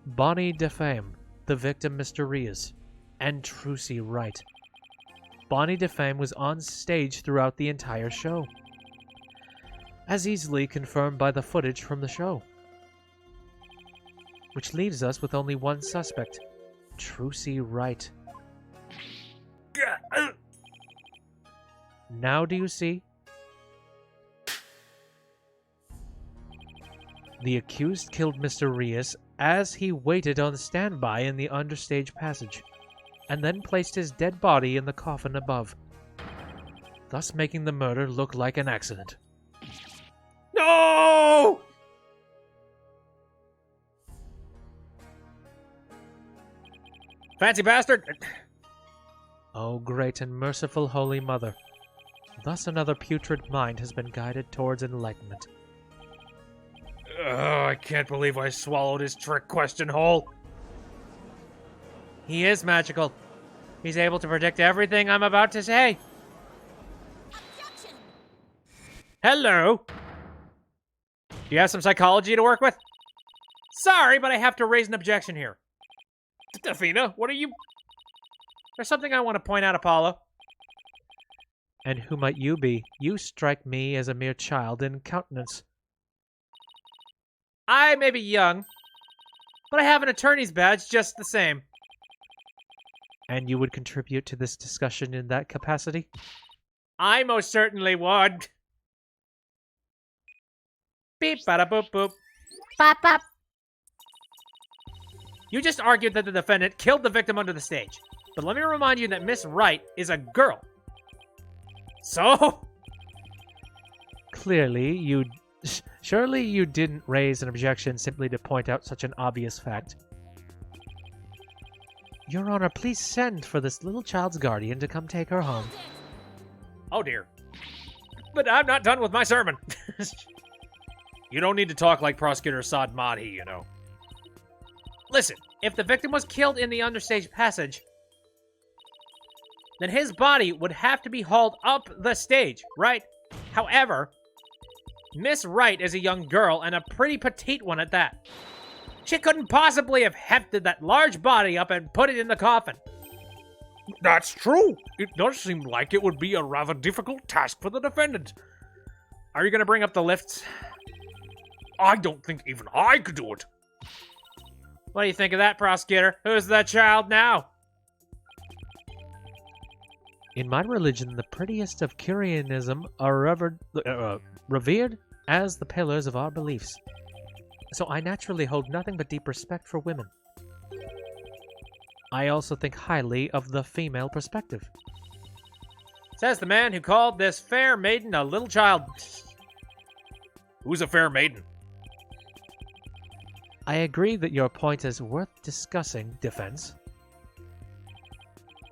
Bonnie DeFame, the victim Mr. Rias, and Trucy Wright. Bonnie DeFame was on stage throughout the entire show, as easily confirmed by the footage from the show. Which leaves us with only one suspect, Trucy Wright. Now do you see? The accused killed Mr. Rias as he waited on standby in the understage passage, and then placed his dead body in the coffin above, thus making the murder look like an accident. No! Fancy bastard! O great and merciful Holy Mother, thus another putrid mind has been guided towards enlightenment. Oh, I can't believe I swallowed his trick question hole. He is magical. He's able to predict everything I'm about to say. Objection! Hello. Do you have some psychology to work with? Sorry, but I have to raise an objection here. Stefina, what are you... There's something I want to point out, Apollo. And who might you be? You strike me as a mere child in countenance. I may be young, but I have an attorney's badge just the same. And you would contribute to this discussion in that capacity? I most certainly would. Beep, bada, boop, boop. Bop, bop. You just argued that the defendant killed the victim under the stage. But let me remind you that Miss Wright is a girl. So? Surely you didn't raise an objection simply to point out such an obvious fact. Your Honor, please send for this little child's guardian to come take her home. Oh dear. But I'm not done with my sermon. You don't need to talk like Prosecutor Saad Madhi, you know. Listen, if the victim was killed in the understage passage, then his body would have to be hauled up the stage, right? However, Miss Wright is a young girl, and a pretty petite one at that. She couldn't possibly have hefted that large body up and put it in the coffin. That's true. It does seem like it would be a rather difficult task for the defendant. Are you going to bring up the lifts? I don't think even I could do it. What do you think of that, prosecutor? Who's the child now? In my religion, the prettiest of Curianism are revered as the pillars of our beliefs. So I naturally hold nothing but deep respect for women. I also think highly of the female perspective. Says the man who called this fair maiden a little child. Who's a fair maiden? I agree that your point is worth discussing, defense.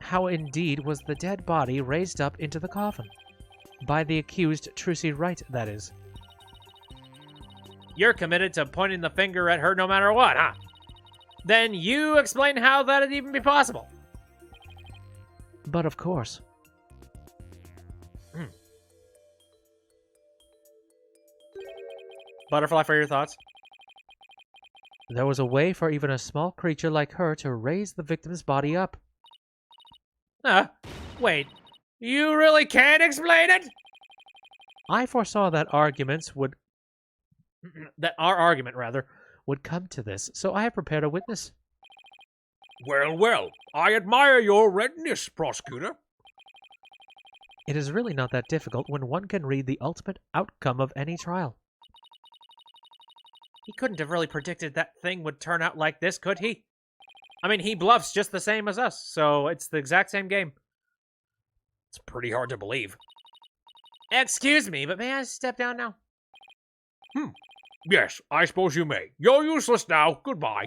How indeed was the dead body raised up into the coffin? By the accused Trucy Wright, that is. You're committed to pointing the finger at her no matter what, huh? Then you explain how that'd even be possible. But of course. Butterfly for your thoughts? There was a way for even a small creature like her to raise the victim's body up. Wait. You really can't explain it? I foresaw that our argument would come to this, so I have prepared a witness. Well, well, I admire your readiness, prosecutor. It is really not that difficult when one can read the ultimate outcome of any trial. He couldn't have really predicted that thing would turn out like this, could he? I mean, he bluffs just the same as us, so it's the exact same game. It's pretty hard to believe. Excuse me, but may I step down now? Yes, I suppose you may. You're useless now. Goodbye.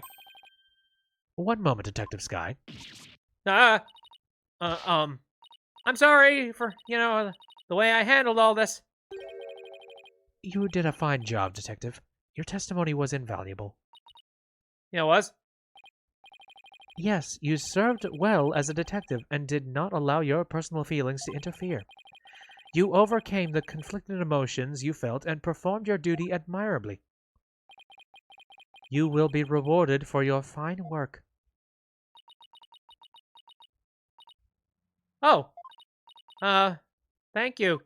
One moment, Detective Sky. I'm sorry for, the way I handled all this. You did a fine job, Detective. Your testimony was invaluable. Yeah, it was? Yes, you served well as a detective and did not allow your personal feelings to interfere. You overcame the conflicted emotions you felt and performed your duty admirably. You will be rewarded for your fine work. Oh. Thank you.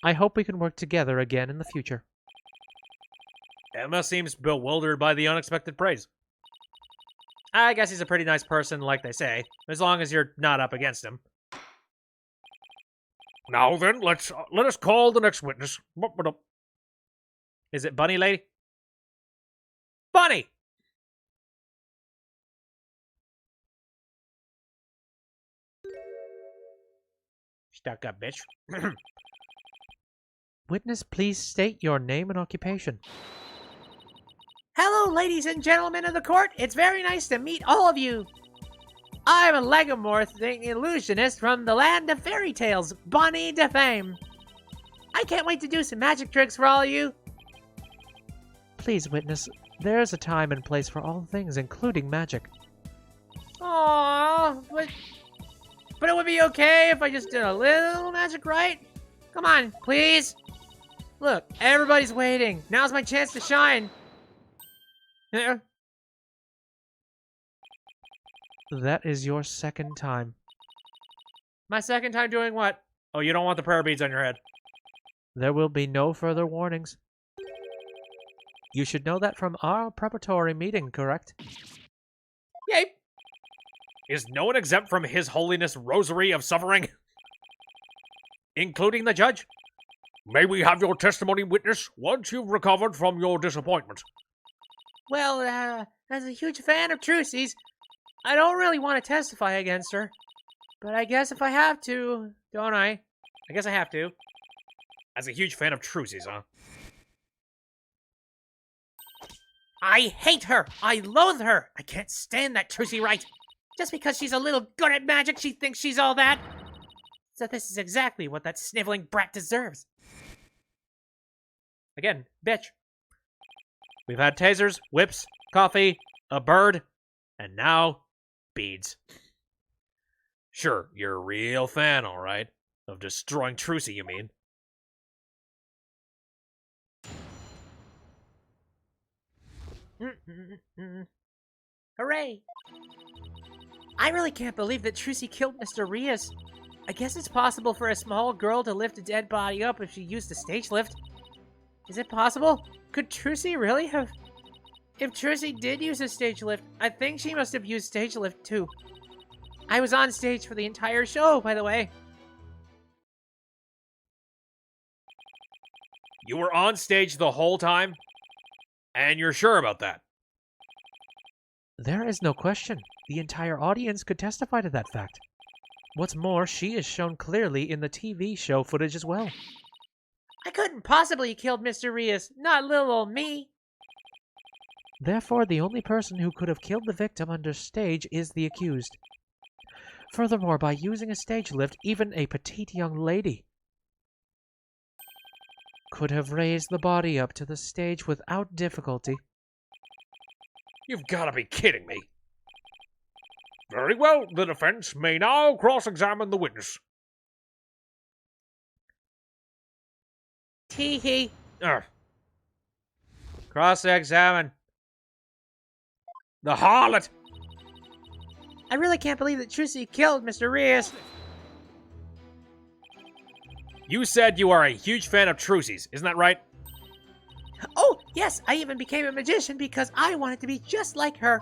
I hope we can work together again in the future. Emma seems bewildered by the unexpected praise. I guess he's a pretty nice person, like they say, as long as you're not up against him. Now then, let us call the next witness. Is it Bunny Lady? Bunny! Stuck up, bitch. Witness, please state your name and occupation. Hello, ladies and gentlemen of the court. It's very nice to meet all of you. I'm a legomorphing illusionist from the land of fairy tales, Bonnie de Fame. I can't wait to do some magic tricks for all of you. Please, witness, there is a time and place for all things, including magic. Aww, but it would be okay if I just did a little magic, right? Come on, please. Look, everybody's waiting. Now's my chance to shine. That is your second time. My second time doing what? Oh, you don't want the prayer beads on your head. There will be no further warnings. You should know that from our preparatory meeting, correct? Yay! Is no one exempt from His Holiness' rosary of suffering? Including the judge? May we have your testimony, witness, once you've recovered from your disappointment? Well, as a huge fan of Trucy's, I don't really want to testify against her. But I guess if I have to, don't I? I guess I have to. As a huge fan of Trucy's, huh? I hate her! I loathe her! I can't stand that Trucy Wright! Just because she's a little good at magic, she thinks she's all that! So this is exactly what that sniveling brat deserves. Again, bitch. We've had tasers, whips, coffee, a bird, and now beads. Sure, you're a real fan, all right. Of destroying Trucy, you mean? Hooray! I really can't believe that Trucy killed Mr. Rias. I guess it's possible for a small girl to lift a dead body up if she used a stage lift. Is it possible? Could Trucy really have... If Trucy did use a stage lift, I think she must have used stage lift too. I was on stage for the entire show, by the way. You were on stage the whole time? And you're sure about that? There is no question. The entire audience could testify to that fact. What's more, she is shown clearly in the TV show footage as well. I couldn't possibly have killed Mr. Rias, not little old me. Therefore, the only person who could have killed the victim under stage is the accused. Furthermore, by using a stage lift, even a petite young lady could have raised the body up to the stage without difficulty. You've got to be kidding me. Very well, the defense may now cross-examine the witness. Tee-hee. Cross-examine. The harlot! I really can't believe that Trucy killed Mr. Rias. You said you are a huge fan of Trucy's, isn't that right? Oh, yes, I even became a magician because I wanted to be just like her.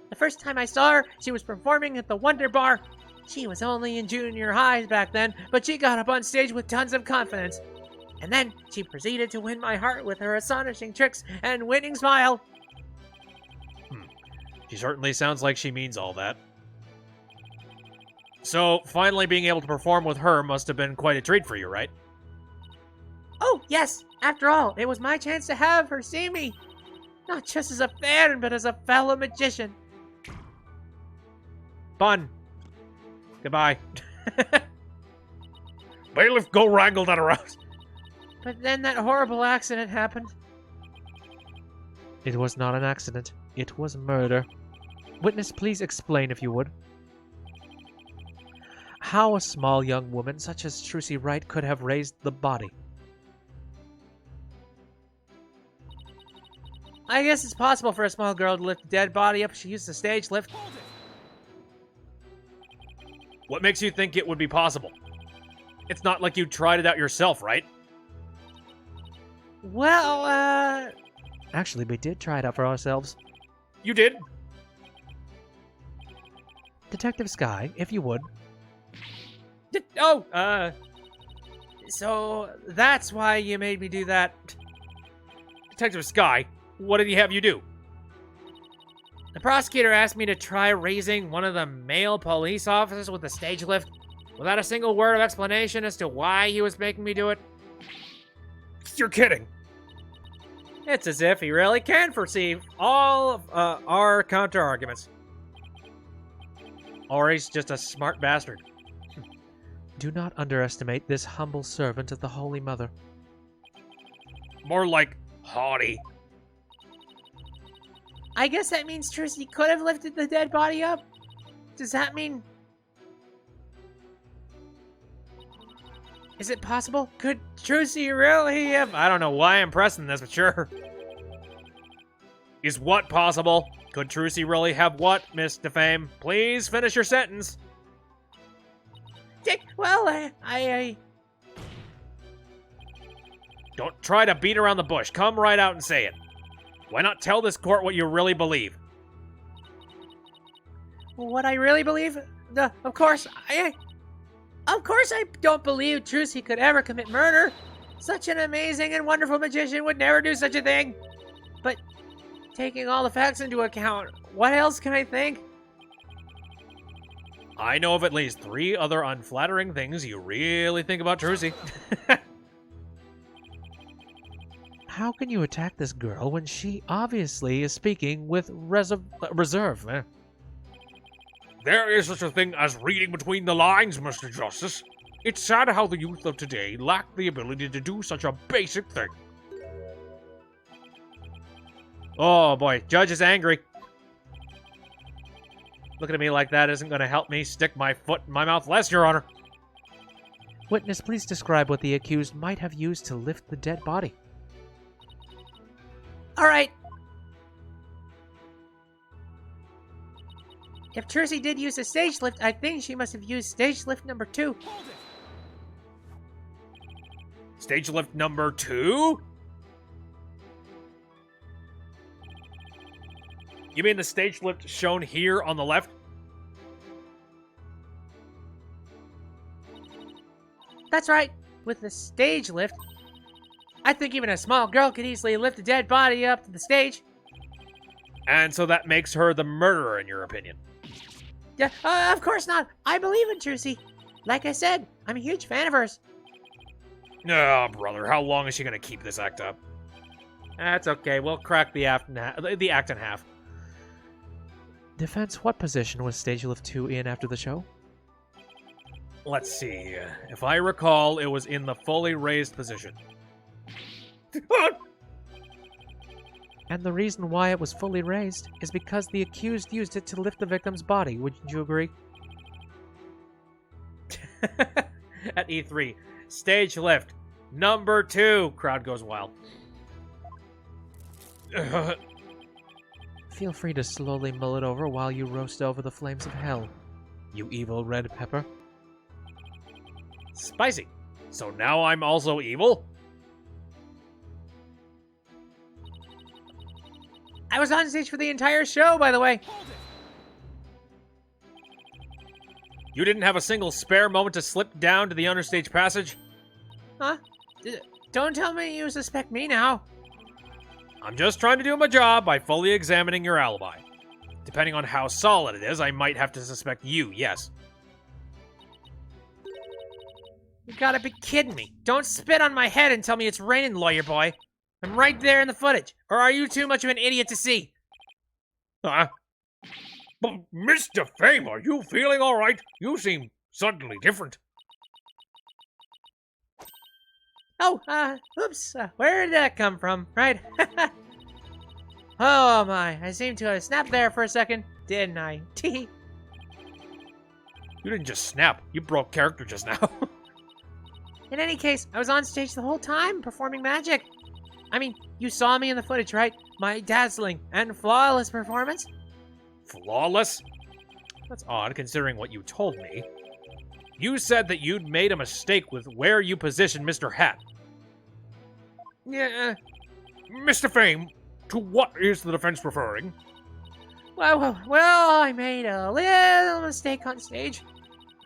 The first time I saw her, she was performing at the Wonder Bar. She was only in junior high back then, but she got up on stage with tons of confidence. And then she proceeded to win my heart with her astonishing tricks and winning smile. She certainly sounds like she means all that. So, finally being able to perform with her must have been quite a treat for you, right? Oh, yes. After all, it was my chance to have her see me. Not just as a fan, but as a fellow magician. Fun. Goodbye. Bailiff, go wrangle that around. But then that horrible accident happened. It was not an accident. It was murder. Witness, please explain if you would. How a small young woman such as Trucy Wright could have raised the body. I guess it's possible for a small girl to lift a dead body up if she used the stage lift. What makes you think it would be possible? It's not like you tried it out yourself, right? Well, Actually, we did try it out for ourselves. You did? Detective Sky, if you would. So that's why you made me do that. Detective Sky, what did he have you do? The prosecutor asked me to try raising one of the male police officers with a stage lift without a single word of explanation as to why he was making me do it. You're kidding. It's as if he really can foresee all of our counter-arguments. Or he's just a smart bastard. Do not underestimate this humble servant of the Holy Mother. More like haughty. I guess that means Trucy could have lifted the dead body up? Does that mean... Is it possible? Could Trucy really have... I don't know why I'm pressing this, but sure. Is what possible? Could Trucy really have what, Miss Defame? Please finish your sentence. Well, I... Don't try to beat around the bush. Come right out and say it. Why not tell this court what you really believe? What I really believe? Of course I don't believe Trucy could ever commit murder. Such an amazing and wonderful magician would never do such a thing. But taking all the facts into account, what else can I think? I know of at least 3 other unflattering things you really think about Trucy. How can you attack this girl when she obviously is speaking with reserve? There is such a thing as reading between the lines, Mr. Justice. It's sad how the youth of today lack the ability to do such a basic thing. Oh boy, judge is angry. Looking at me like that isn't going to help me stick my foot in my mouth less, Your Honor. Witness, please describe what the accused might have used to lift the dead body. All right. If Trucy did use a stage lift, I think she must have used stage lift number 2. Stage lift number 2? You mean the stage lift shown here on the left? That's right. With the stage lift, I think even a small girl could easily lift a dead body up to the stage. And so that makes her the murderer, in your opinion? Yeah, of course not. I believe in Trucy. Like I said, I'm a huge fan of hers. No, brother, how long is she going to keep this act up? That's okay. We'll crack the act in half. Defense, what position was stage lift 2 in after the show? Let's see. If I recall, it was in the fully raised position. And the reason why it was fully raised is because the accused used it to lift the victim's body. Wouldn't you agree? At E3, stage lift number 2. Crowd goes wild. Feel free to slowly mull it over while you roast over the flames of hell, you evil red pepper. Spicy. So now I'm also evil? I was on stage for the entire show, by the way. You didn't have a single spare moment to slip down to the understage passage? Huh? Don't tell me you suspect me now. I'm just trying to do my job by fully examining your alibi. Depending on how solid it is, I might have to suspect you, yes. You gotta be kidding me. Don't spit on my head and tell me it's raining, lawyer boy. I'm right there in the footage. Or are you too much of an idiot to see? Huh? But, Mr. Fame, are you feeling all right? You seem suddenly different. Oh, oops. Where did that come from? Right. Oh my, I seem to have snapped there for a second, didn't I? Tee. You didn't just snap. You broke character just now. In any case, I was on stage the whole time performing magic. I mean, you saw me in the footage, right? My dazzling and flawless performance. Flawless? That's odd, considering what you told me. You said that you'd made a mistake with where you positioned Mr. Hat. Yeah, Mr. Fame, to what is the defense referring? Well, I made a little mistake on stage.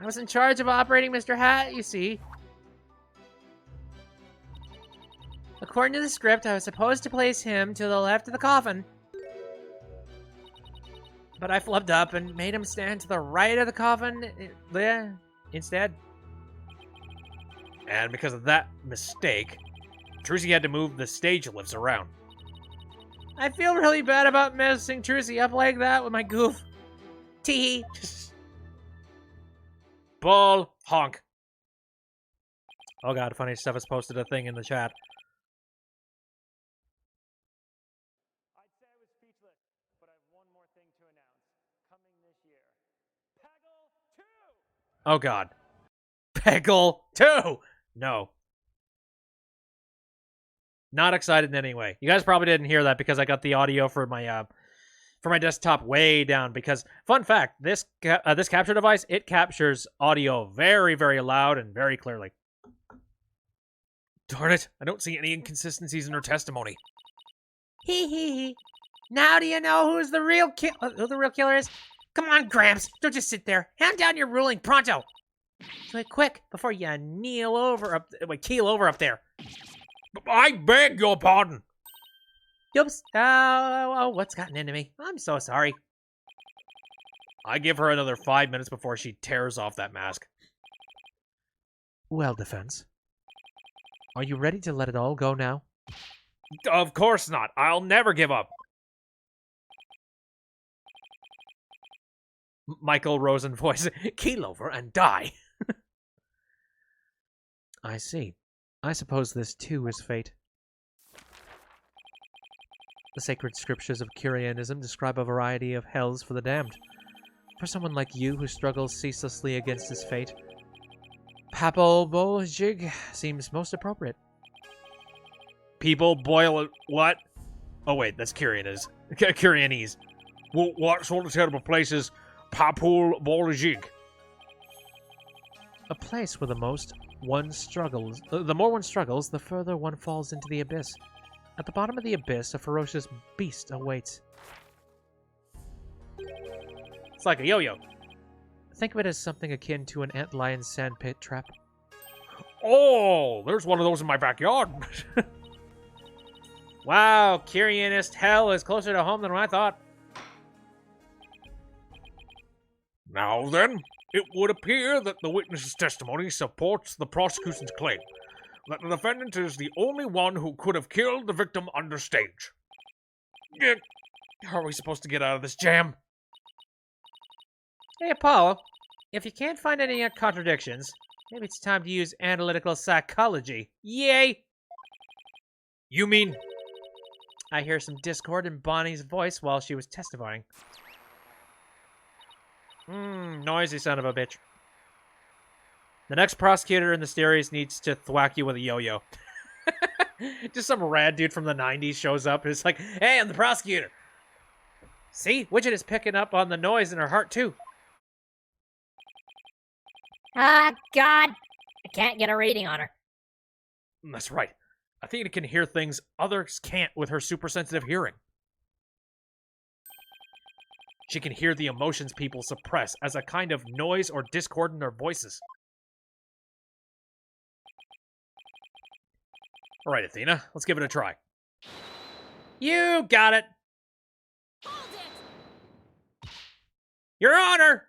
I was in charge of operating Mr. Hat, you see. According to the script, I was supposed to place him to the left of the coffin. But I flubbed up and made him stand to the right of the coffin instead. And because of that mistake, Trucy had to move the stage lifts around. I feel really bad about messing Trucy up like that with my goof. Tee. Bull honk. Oh god, Funny Stuff has posted a thing in the chat. I'd say I was speechless, but I've one more thing to announce. Coming this year. Peggle 2! Oh god. Peggle 2! No. Not excited in any way. You guys probably didn't hear that because I got the audio for my desktop way down. Because, fun fact, this capture device, it captures audio very, very loud and very clearly. Darn it, I don't see any inconsistencies in her testimony. Hee. Now do you know who the real killer is? Come on, Gramps. Don't just sit there. Hand down your ruling pronto. Do it quick before you keel over up there. I beg your pardon. Oops. Oh, what's gotten into me? I'm so sorry. I give her another 5 minutes before she tears off that mask. Well, Defense. Are you ready to let it all go now? Of course not. I'll never give up. Michael Rosen voice. Keel over and die. I see. I suppose this too is fate. The sacred scriptures of Curianism describe a variety of hells for the damned. For someone like you who struggles ceaselessly against his fate, Papal Bolajig seems most appropriate. People boil what? Oh wait, that's Curianese. Curianese. Well, what sort of terrible place is Papul Bolajig? A place where the more one struggles, the further one falls into the abyss. At the bottom of the abyss, a ferocious beast awaits. It's like a yo-yo. Think of it as something akin to an antlion sandpit trap. Oh, there's one of those in my backyard. Wow, Curianist hell is closer to home than I thought. Now then, it would appear that the witness's testimony supports the prosecution's claim that the defendant is the only one who could have killed the victim under stage. How are we supposed to get out of this jam? Hey, Apollo, if you can't find any contradictions, maybe it's time to use analytical psychology. Yay! You mean... I hear some discord in Bonnie's voice while she was testifying. Noisy son of a bitch. The next prosecutor in the series needs to thwack you with a yo-yo. Just some rad dude from the 90s shows up who's like, hey, I'm the prosecutor. See? Widget is picking up on the noise in her heart, too. Ah, God! I can't get a reading on her. That's right. Athena can hear things others can't with her super sensitive hearing. She can hear the emotions people suppress as a kind of noise or discord in their voices. All right, Athena, let's give it a try. You got it. Your Honor!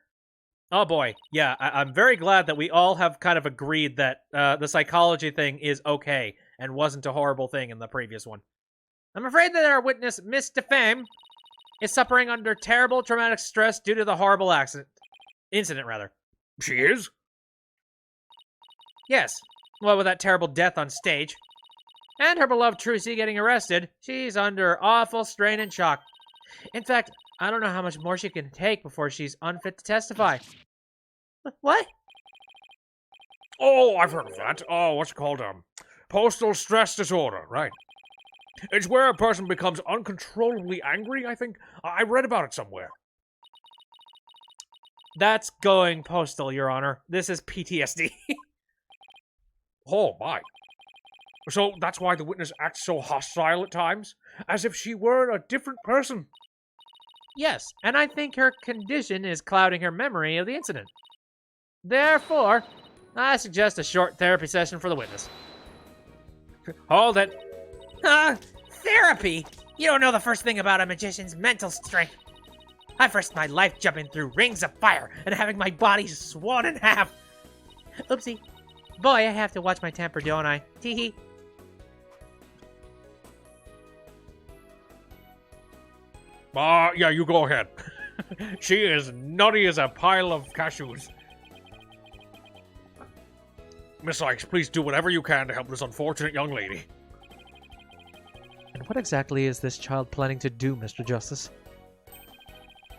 Oh boy, yeah, I'm very glad that we all have kind of agreed that the psychology thing is okay and wasn't a horrible thing in the previous one. I'm afraid that our witness, Miss Defame, is suffering under terrible traumatic stress due to the horrible incident. She is? Yes, well, with that terrible death on stage. And her beloved Trucy getting arrested, she's under awful strain and shock. In fact, I don't know how much more she can take before she's unfit to testify. What? Oh, I've heard of that. Oh, what's it called? Postal stress disorder, right. It's where a person becomes uncontrollably angry, I think. I read about it somewhere. That's going postal, Your Honor. This is PTSD. Oh, my. So that's why the witness acts so hostile at times? As if she were a different person? Yes, and I think her condition is clouding her memory of the incident. Therefore, I suggest a short therapy session for the witness. Hold it. Therapy? You don't know the first thing about a magician's mental strength. I've risked my life jumping through rings of fire and having my body sworn in half. Oopsie. Boy, I have to watch my temper, don't I? Teehee. Yeah, you go ahead. She is nutty as a pile of cashews. Miss Sykes, please do whatever you can to help this unfortunate young lady. And what exactly is this child planning to do, Mr. Justice?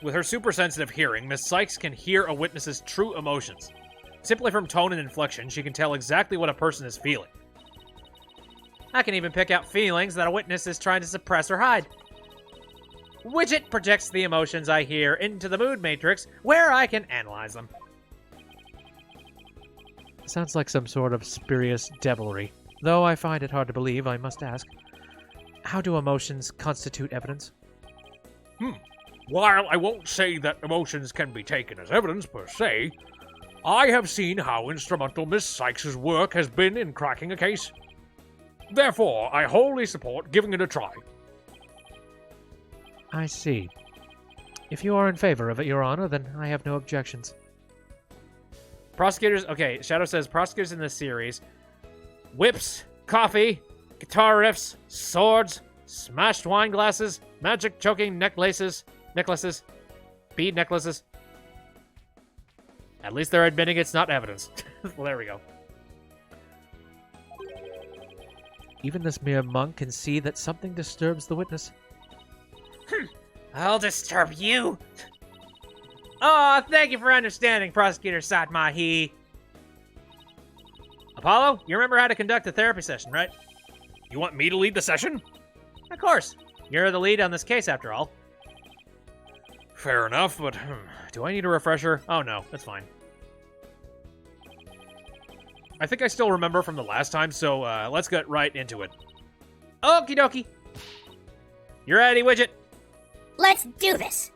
With her super sensitive hearing, Miss Sykes can hear a witness's true emotions. Simply from tone and inflection, she can tell exactly what a person is feeling. I can even pick out feelings that a witness is trying to suppress or hide. Widget projects the emotions I hear into the mood matrix, where I can analyze them. Sounds like some sort of spurious devilry. Though I find it hard to believe, I must ask. How do emotions constitute evidence? While I won't say that emotions can be taken as evidence per se, I have seen how instrumental Miss Sykes' work has been in cracking a case. Therefore, I wholly support giving it a try. I see. If you are in favor of it, Your Honor, then I have no objections. Prosecutors, okay, Shadow says prosecutors in this series. Whips, coffee, guitar riffs, swords, smashed wine glasses, magic choking necklaces, bead necklaces. At least they're admitting it's not evidence. Well, there we go. Even this mere monk can see that something disturbs the witness. I'll disturb you. Oh, thank you for understanding, Prosecutor Satmahi. Apollo, you remember how to conduct a therapy session, right? You want me to lead the session? Of course. You're the lead on this case, after all. Fair enough, but Do I need a refresher? Oh, no. That's fine. I think I still remember from the last time, so let's get right into it. Okie dokie. You ready, Widget? Let's do this.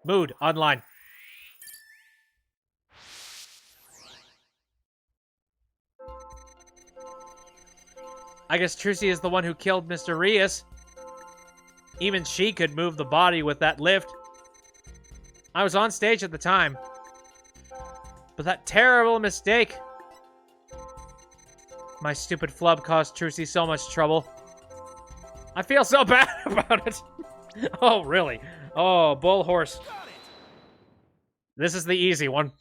Mood, online. I guess Trucy is the one who killed Mr. Rias. Even she could move the body with that lift. I was on stage at the time. But that terrible mistake. My stupid flub caused Trucy so much trouble. I feel so bad about it. Oh, really? Oh, bull horse. This is the easy one.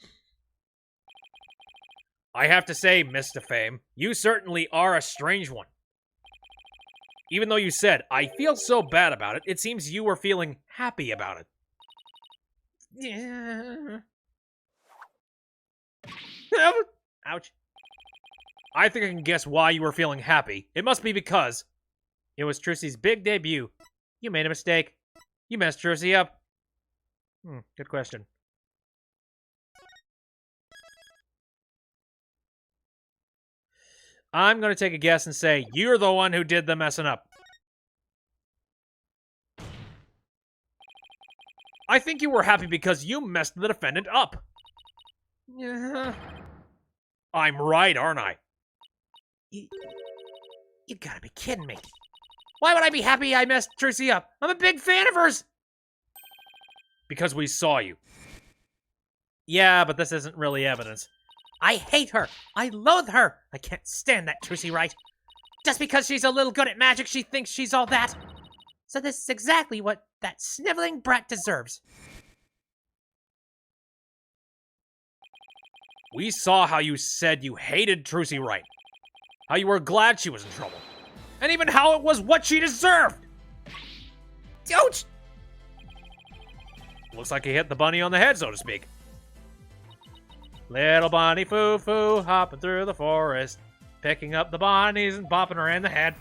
I have to say, Mr. Fame, you certainly are a strange one. Even though you said, I feel so bad about it, it seems you were feeling happy about it. Yeah. Ouch. I think I can guess why you were feeling happy. It must be because it was Trucy's big debut. You made a mistake. You messed Trucy up. Good question. I'm going to take a guess and say you're the one who did the messing up. I think you were happy because you messed the defendant up. Yeah. I'm right, aren't I? You gotta be kidding me. Why would I be happy I messed Trucy up? I'm a big fan of hers. Because we saw you. Yeah, but this isn't really evidence. I hate her. I loathe her. I can't stand that Trucy Wright. Just because she's a little good at magic, she thinks she's all that. So this is exactly what that sniveling brat deserves. We saw how you said you hated Trucy Wright. How you were glad she was in trouble. And even how it was what she deserved. Ouch! Looks like he hit the bunny on the head, so to speak. Little bunny foo-foo hopping through the forest, picking up the bunnies and bopping her in the head.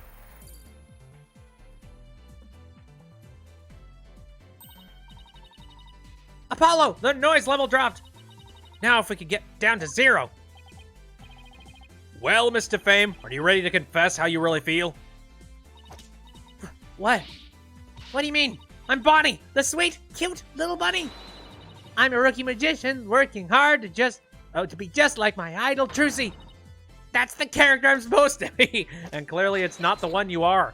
Apollo, the noise level dropped. Now if we could get down to 0. Well, Mr. Fame, are you ready to confess how you really feel? What? What do you mean? I'm Bonnie, the sweet, cute little bunny. I'm a rookie magician working hard to be just like my idol Trucy. That's the character I'm supposed to be. And clearly it's not the one you are.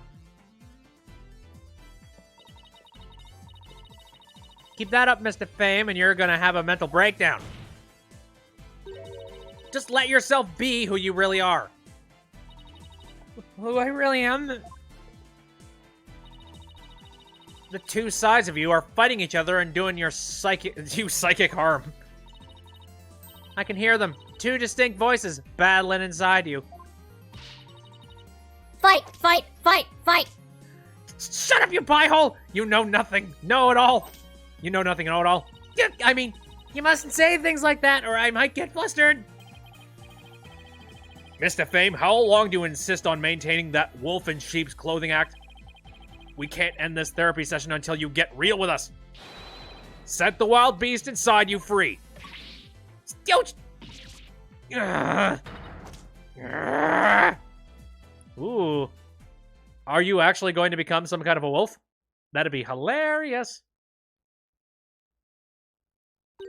Keep that up, Mr. Fame, and you're gonna have a mental breakdown. Just let yourself be who you really are. Who I really am? The two sides of you are fighting each other and doing you psychic harm. I can hear them. Two distinct voices battling inside you. Fight, fight, fight, fight. Shut up, you piehole! You know nothing. Know it all. You know nothing, know it all. I mean, you mustn't say things like that or I might get flustered. Mr. Fame, how long do you insist on maintaining that wolf in sheep's clothing act? We can't end this therapy session until you get real with us. Set the wild beast inside you free. Ouch! Ooh. Are you actually going to become some kind of a wolf? That'd be hilarious.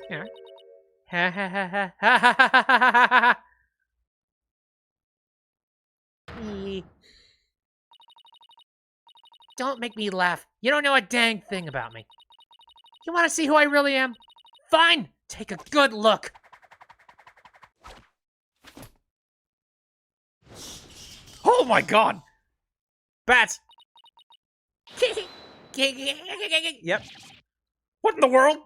Yeah. Ha ha ha ha ha ha ha ha ha. Don't make me laugh. You don't know a dang thing about me. You want to see who I really am? Fine! Take a good look. Oh my god! Bats! Yep. What in the world?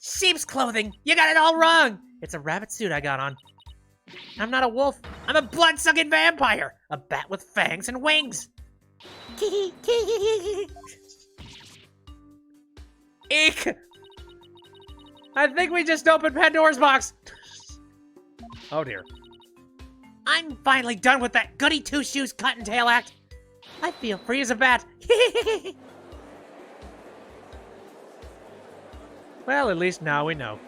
Sheep's clothing. You got it all wrong. It's a rabbit suit I got on. I'm not a wolf. I'm a blood-sucking vampire. A bat with fangs and wings. Eek! I think we just opened Pandora's box. Oh dear. I'm finally done with that goody two-shoes cottontail act. I feel free as a bat. Well, at least now we know.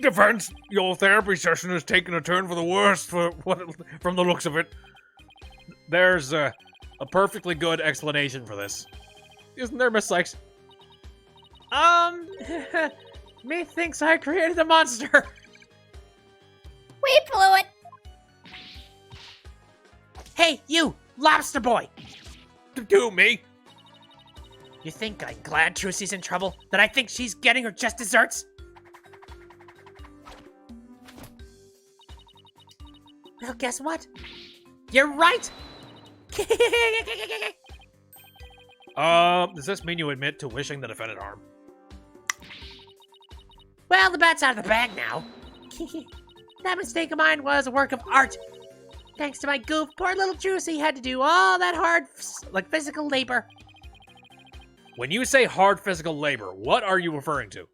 Defense, your therapy session has taken a turn for the worst from the looks of it. There's a perfectly good explanation for this. Isn't there, Miss Sykes? Methinks I created the monster. We blew it. Hey, you, lobster boy. Do me? You think I'm glad Trucy's in trouble? That I think she's getting her just desserts? Well, guess what? You're right! Does this mean you admit to wishing the defendant harm? Well, the bat's out of the bag now. That mistake of mine was a work of art. Thanks to my goof, poor little Trucy had to do all that hard, physical labor. When you say hard physical labor, what are you referring to?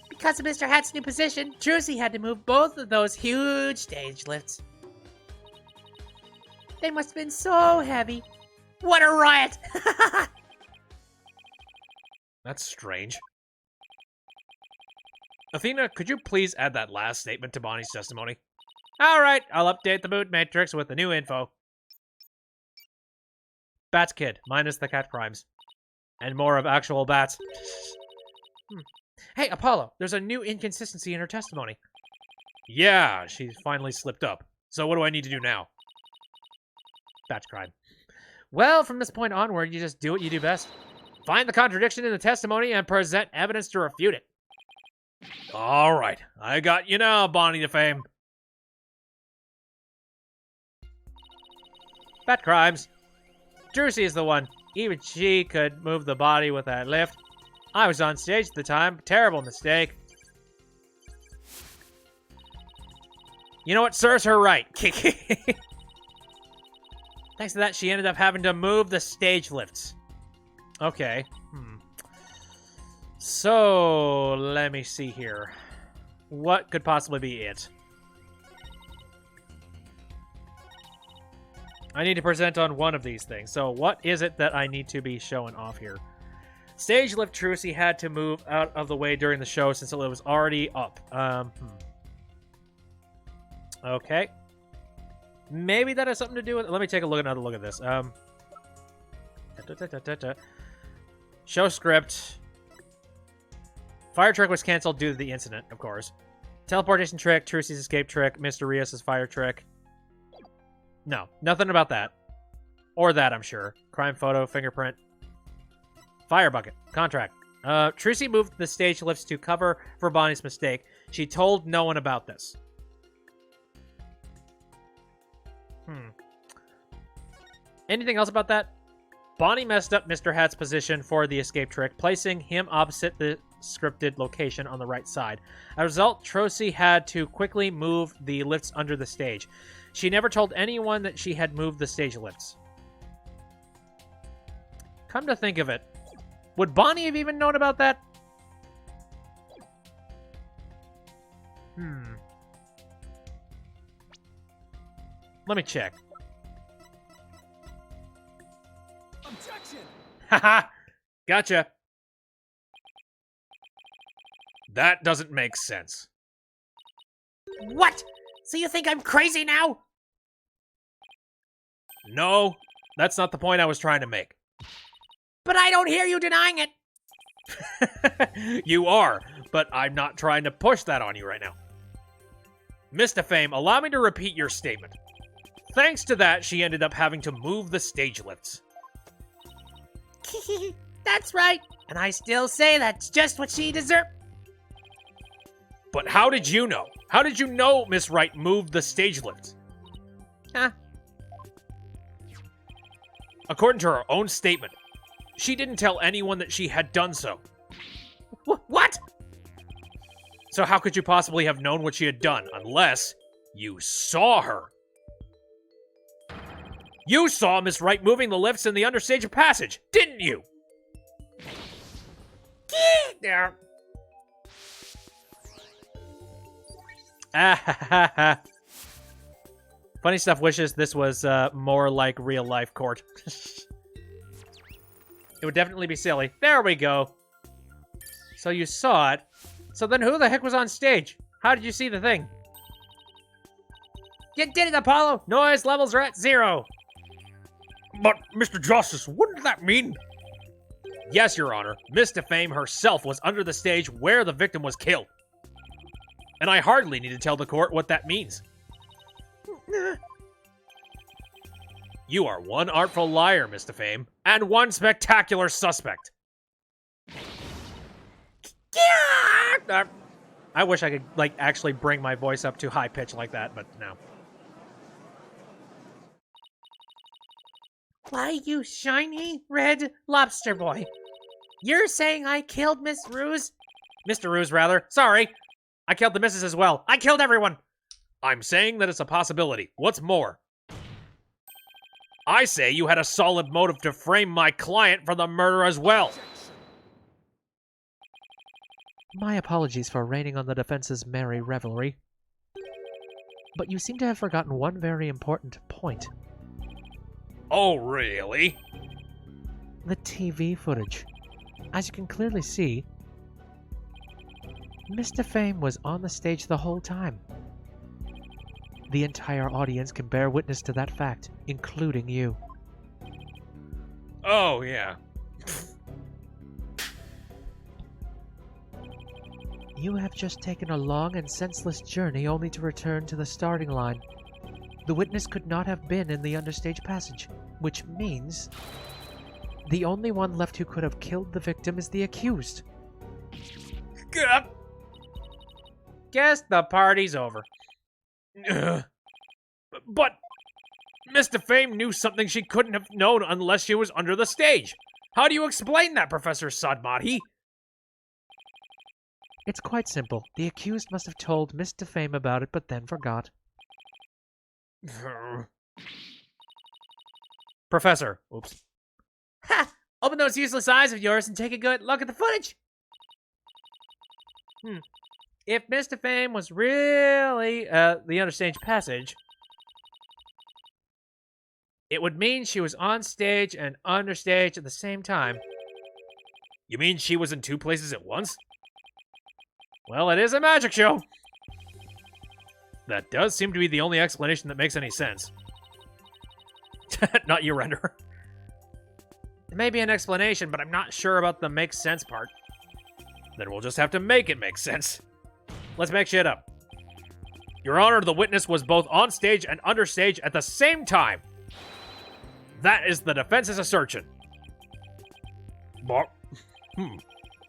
Because of Mr. Hat's new position, Trucy had to move both of those huge stage lifts. They must have been so heavy. What a riot! That's strange. Athena, could you please add that last statement to Bonnie's testimony? Alright, I'll update the mood matrix with the new info. Bats Kid, minus the cat crimes. And more of actual bats. Hey, Apollo, there's a new inconsistency in her testimony. Yeah, she finally slipped up. So what do I need to do now? Bat crime. Well, from this point onward, you just do what you do best. Find the contradiction in the testimony and present evidence to refute it. Alright, I got you now, Bonnie DeFame. Bat crimes. Drucy is the one. Even she could move the body with that lift. I was on stage at the time. Terrible mistake. You know what? Serves her right. Thanks to that, she ended up having to move the stage lifts. Okay. So, let me see here. What could possibly be it? I need to present on one of these things. So what is it that I need to be showing off here? Stage lift Trucy had to move out of the way during the show since it was already up. Okay. Maybe that has something to do with it. Let me take another look at this. Show script. Fire trick was canceled due to the incident, of course. Teleportation trick, Trucy's escape trick, Mr. Rios' fire trick. No, nothing about that. Or that, I'm sure. Crime photo, fingerprint. Fire bucket. Contract. Trucy moved the stage lifts to cover for Bonnie's mistake. She told no one about this. Anything else about that? Bonnie messed up Mr. Hat's position for the escape trick, placing him opposite the scripted location on the right side. As a result, Trucy had to quickly move the lifts under the stage. She never told anyone that she had moved the stage lifts. Come to think of it, would Bonnie have even known about that? Let me check. Objection! Haha! Gotcha. That doesn't make sense. What? So you think I'm crazy now? No, that's not the point I was trying to make. But I don't hear you denying it. You are, but I'm not trying to push that on you right now. Miss Defame, allow me to repeat your statement. Thanks to that, she ended up having to move the stage lifts. That's right. And I still say that's just what she deserved. But how did you know? How did you know Miss Wright moved the stage lifts? Huh? According to her own statement, she didn't tell anyone that she had done so. What? So how could you possibly have known what she had done unless you saw her? You saw Miss Wright moving the lifts in the understage passage, didn't you? There. Ah ha ha ha. Funny Stuff wishes this was more like real life court. It would definitely be silly. There we go. So you saw it. So then who the heck was on stage? How did you see the thing? You did it, Apollo. Noise levels are at 0. But, Mr. Justice, wouldn't that mean... Yes, Your Honor. Miss Defame herself was under the stage where the victim was killed. And I hardly need to tell the court what that means. You are one artful liar, Miss Defame, and one spectacular suspect. I wish I could, like, actually bring my voice up to high pitch like that, but no. Why, you shiny red lobster boy. You're saying I killed Miss Ruse? Mr. Ruse, rather. Sorry. I killed the missus as well. I killed everyone. I'm saying that it's a possibility. What's more? I say you had a solid motive to frame my client for the murder as well. My apologies for raining on the defense's merry revelry. But you seem to have forgotten one very important point. Oh, really? The TV footage. As you can clearly see, Miss Defame was on the stage the whole time. The entire audience can bear witness to that fact, including you. Oh, yeah. You have just taken a long and senseless journey only to return to the starting line. The witness could not have been in the understage passage, which means the only one left who could have killed the victim is the accused. Guess the party's over. But Miss Defame knew something she couldn't have known unless she was under the stage. How do you explain that, Professor Sadmati? It's quite simple. The accused must have told Miss Defame about it, but then forgot. Professor. Oops. Ha! Open those useless eyes of yours and take a good look at the footage. If Miss Defame was really The understage passage, it would mean she was on stage and understage at the same time. You mean she was in two places at once? Well, it is a magic show. That does seem to be the only explanation that makes any sense. Not you, Render. It may be an explanation, but I'm not sure about the makes sense part. Then we'll just have to make it make sense. Let's make shit up. Your Honor, the witness was both on stage and understage at the same time. That is the defense's assertion. But,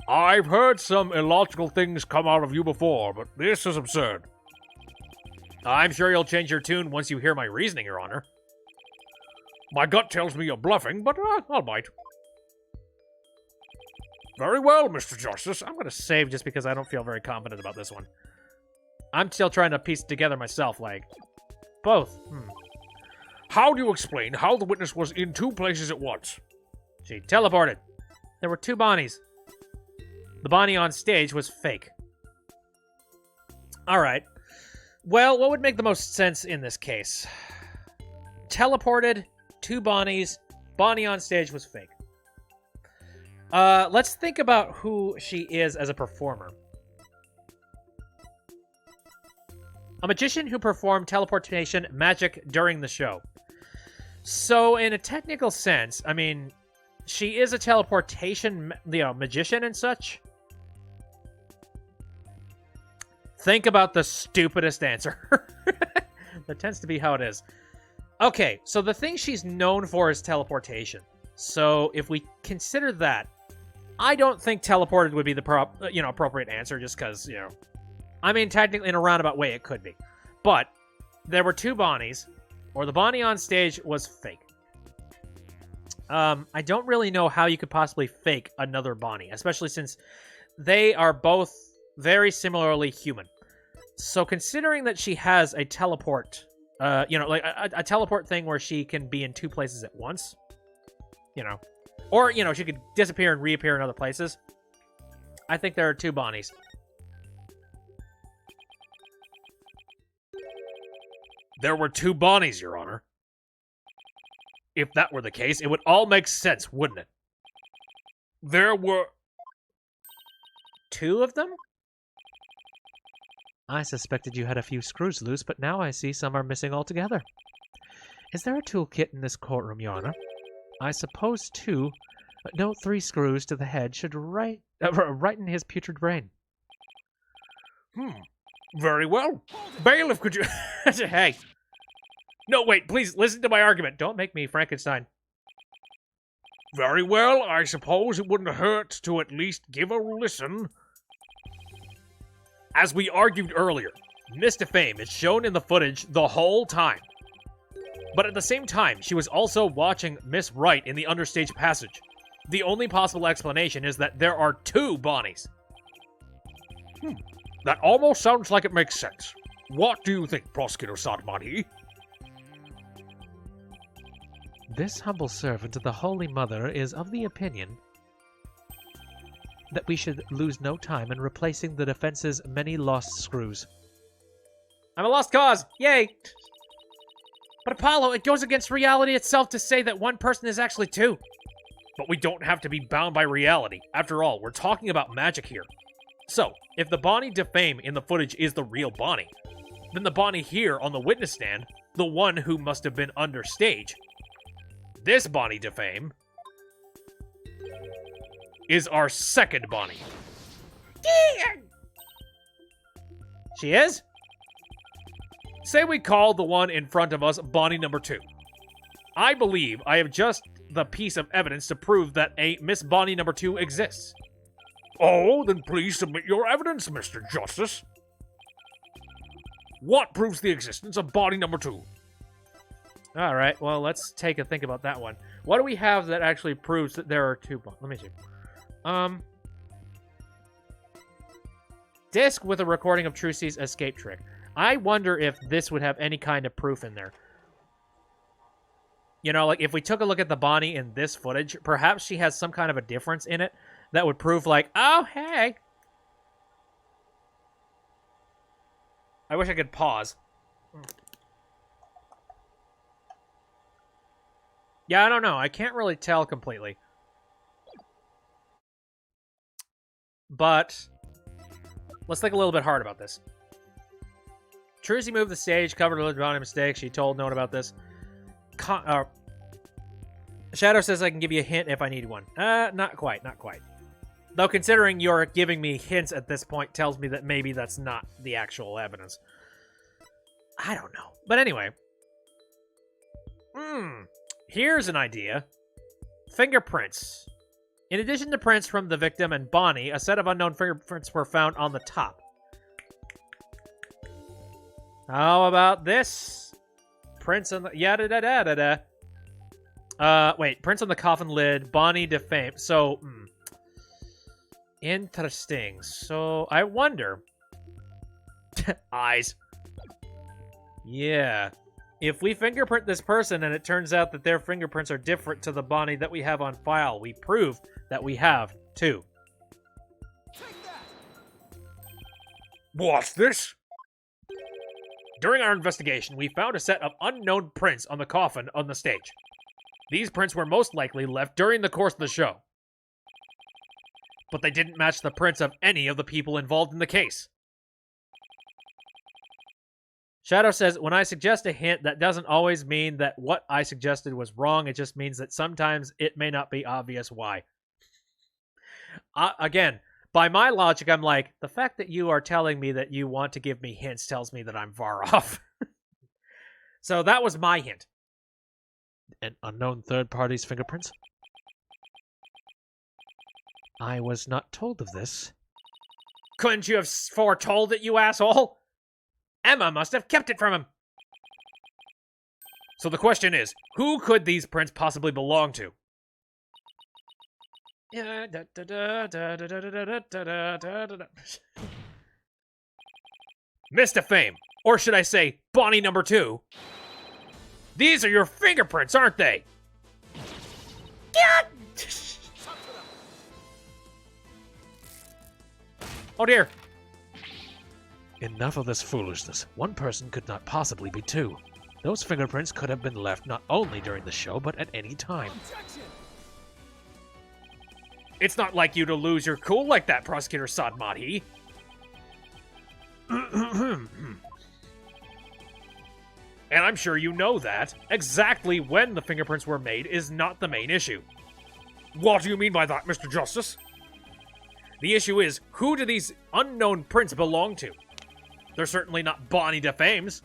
I've heard some illogical things come out of you before, but this is absurd. I'm sure you'll change your tune once you hear my reasoning, Your Honor. My gut tells me you're bluffing, but I'll bite. Very well, Mr. Justice. I'm going to save just because I don't feel very confident about this one. I'm still trying to piece it together myself, like, both. How do you explain how the witness was in two places at once? She teleported. There were two Bonnies. The Bonnie on stage was fake. Alright. Well, what would make the most sense in this case? Teleported, two Bonnies, Bonnie on stage was fake. Let's think about who she is as a performer. A magician who performed teleportation magic during the show. So, in a technical sense, I mean, she is a teleportation, magician and such. Think about the stupidest answer. That tends to be how it is. Okay, so the thing she's known for is teleportation. So if we consider that, I don't think teleported would be the appropriate answer, just because, I mean, technically in a roundabout way it could be. But there were two Bonnies, or the Bonnie on stage was fake. I don't really know how you could possibly fake another Bonnie, especially since they are both very similarly human. So considering that she has a teleport, like a teleport thing where she can be in two places at once, or, she could disappear and reappear in other places, I think there are two Bonnies. There were two Bonnies, Your Honor. If that were the case, it would all make sense, wouldn't it? There were... Two of them? I suspected you had a few screws loose, but now I see some are missing altogether. Is there a toolkit in this courtroom, Your Honor? I suppose two, but no 3 screws to the head should righten his putrid brain. Very well. Bailiff, could you... Hey. No, wait, please, listen to my argument. Don't make me Frankenstein. Very well, I suppose it wouldn't hurt to at least give a listen. As we argued earlier, Miss Defame is shown in the footage the whole time. But at the same time, she was also watching Miss Wright in the understage passage. The only possible explanation is that there are two Bonnies. That almost sounds like it makes sense. What do you think, Prosecutor Sadmani? This humble servant of the Holy Mother is of the opinion that we should lose no time in replacing the defense's many lost screws. I'm a lost cause! Yay! But Apollo, it goes against reality itself to say that one person is actually two. But we don't have to be bound by reality. After all, we're talking about magic here. So, if the Bonnie Defame in the footage is the real Bonnie, then the Bonnie here on the witness stand, the one who must have been understage, this Bonnie Defame is our second Bonnie. She is? Say we call the one in front of us Bonnie number 2. I believe I have just the piece of evidence to prove that a Miss Bonnie number 2 exists. Oh, then please submit your evidence, Mr. Justice. What proves the existence of Bonnie number 2? All right, well, let's take a think about that one. What do we have that actually proves that there are two Bonnies? Let me see. Disc with a recording of Trucy's escape trick. I wonder if this would have any kind of proof in there. Like if we took a look at the Bonnie in this footage, perhaps she has some kind of a difference in it that would prove like, oh, hey. I wish I could pause. Yeah, I don't know. I can't really tell completely. But let's think a little bit hard about this. Trucy moved the stage, covered a Bonnie mistake. She told no one about this. Shadow says I can give you a hint if I need one. Not quite. Though considering you're giving me hints at this point tells me that maybe that's not the actual evidence. I don't know. But anyway. Here's an idea. Fingerprints. In addition to prints from the victim and Bonnie, a set of unknown fingerprints were found on the top. How about this? Prints on the... Yada-da-da-da-da. Wait. Prints on the coffin lid. Bonnie Defame. So, interesting. So, I wonder... Eyes. Yeah. If we fingerprint this person and it turns out that their fingerprints are different to the Bonnie that we have on file, we prove that we have two. What's this? During our investigation, we found a set of unknown prints on the coffin on the stage. These prints were most likely left during the course of the show. But they didn't match the prints of any of the people involved in the case. Shadow says, when I suggest a hint, that doesn't always mean that what I suggested was wrong. It just means that sometimes it may not be obvious why. Again, by my logic, I'm like, the fact that you are telling me that you want to give me hints tells me that I'm far off. So that was my hint. An unknown third party's fingerprints? I was not told of this. Couldn't you have foretold it, you asshole? Emma must have kept it from him. So the question is, who could these prints possibly belong to? Mr. Fame, or should I say, Bonnie number 2. These are your fingerprints, aren't they? Oh dear. Enough of this foolishness. One person could not possibly be two. Those fingerprints could have been left not only during the show, but at any time. Objection! It's not like you to lose your cool like that, Prosecutor Sadmati. And I'm sure you know that. Exactly when the fingerprints were made is not the main issue. What do you mean by that, Mr. Justice? The issue is, who do these unknown prints belong to? They're certainly not Bonnie DeFame's.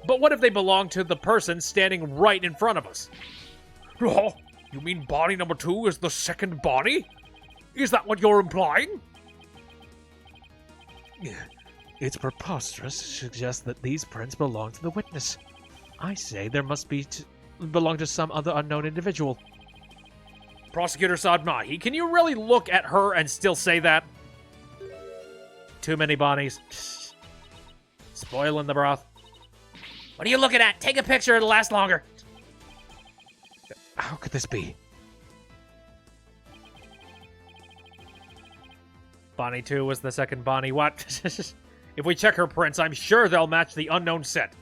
But what if they belong to the person standing right in front of us? Oh, you mean Bonnie number 2 is the second Bonnie? Is that what you're implying? It's preposterous to suggest that these prints belong to the witness. I say there must belong to some other unknown individual. Prosecutor Sadmahi, can you really look at her and still say that? Too many Bonnies. Spoiling the broth. What are you looking at? Take a picture, it'll last longer. How could this be? Bonnie 2 was the second Bonnie. What? If we check her prints, I'm sure they'll match the unknown set.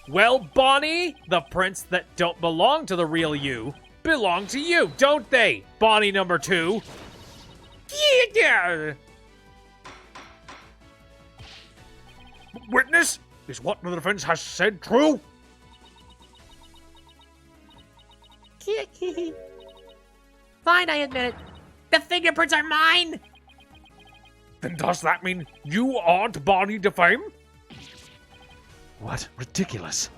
Well, Bonnie, the prints that don't belong to the real you belong to you, don't they? Bonnie number 2. Yeah. Witness, is what the defense has said true? Fine, I admit it. The fingerprints are mine! Then does that mean you aren't Bonnie DeFame? What? Ridiculous.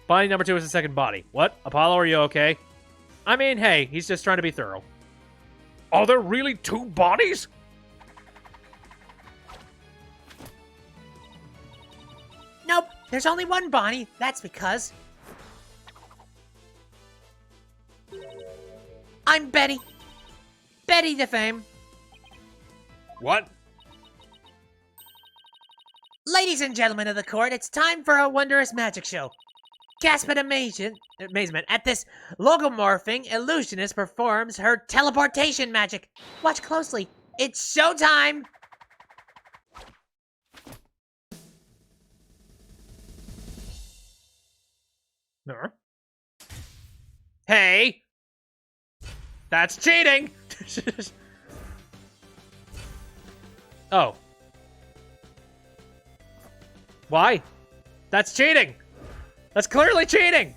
Bonnie number 2 is the second Bonnie. What? Apollo, are you okay? I mean, hey, he's just trying to be thorough. Are there really 2 Bonnies? Nope, there's only one Bonnie. That's because I'm Betty. Betty DeFame. What? Ladies and gentlemen of the court, it's time for a wondrous magic show. Gasp at amazement at this logomorphing illusionist performs her teleportation magic. Watch closely. It's showtime! Hey! That's cheating! Oh. Why? That's cheating! That's clearly cheating!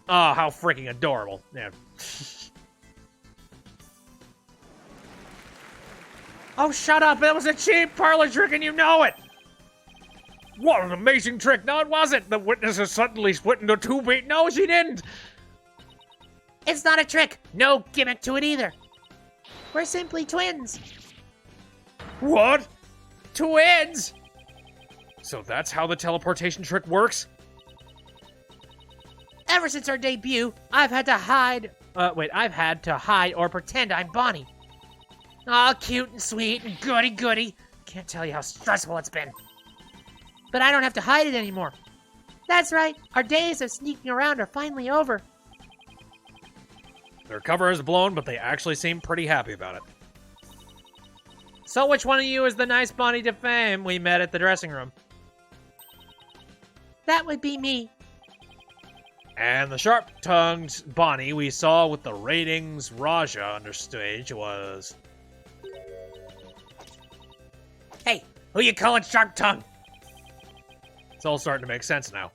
Oh, how freaking adorable. Yeah. Oh, shut up! That was a cheap parlor trick and you know it! What an amazing trick! No, it wasn't! The witness is suddenly split into 2 beat. No, she didn't! It's not a trick. No gimmick to it either. We're simply twins. What? Twins? So that's how the teleportation trick works? Ever since our debut, I've had to hide or pretend I'm Bonnie. Aw, cute and sweet and goody-goody. Can't tell you how stressful it's been. But I don't have to hide it anymore. That's right, our days of sneaking around are finally over. Their cover is blown, but they actually seem pretty happy about it. So which one of you is the nice Bonnie DeFame we met at the dressing room? That would be me. And the sharp-tongued Bonnie we saw with the ratings Raja understage was... Hey, who you calling Sharp Tongue? It's all starting to make sense now.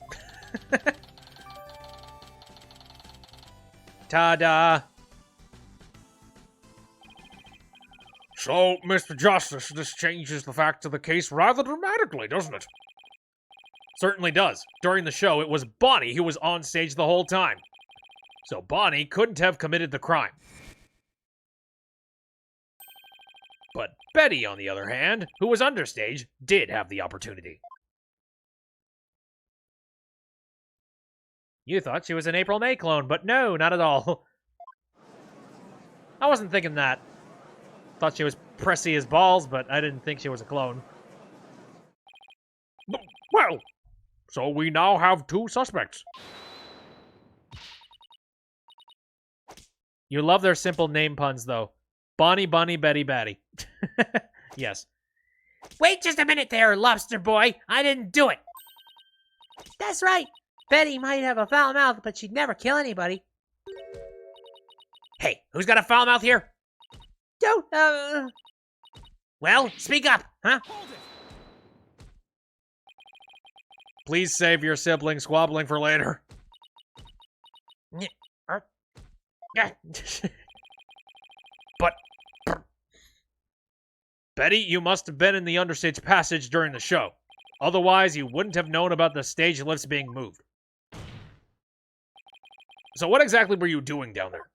Ta-da! So, Mr. Justice, this changes the facts of the case rather dramatically, doesn't it? Certainly does. During the show, it was Bonnie who was on stage the whole time. So Bonnie couldn't have committed the crime. But Betty, on the other hand, who was understage, did have the opportunity. You thought she was an April May clone, but no, not at all. I wasn't thinking that. Thought she was pressy as balls, but I didn't think she was a clone. Well, so we now have 2 suspects. You love their simple name puns, though. Bonnie, Bunny, Betty, Batty. Yes. Wait just a minute there, Lobster Boy. I didn't do it. That's right. Betty might have a foul mouth, but she'd never kill anybody. Hey, who's got a foul mouth here? Don't, Well, speak up, huh? Hold it! Please save your sibling squabbling for later. But... Betty, you must have been in the understage passage during the show. Otherwise, you wouldn't have known about the stage lifts being moved. So what exactly were you doing down there?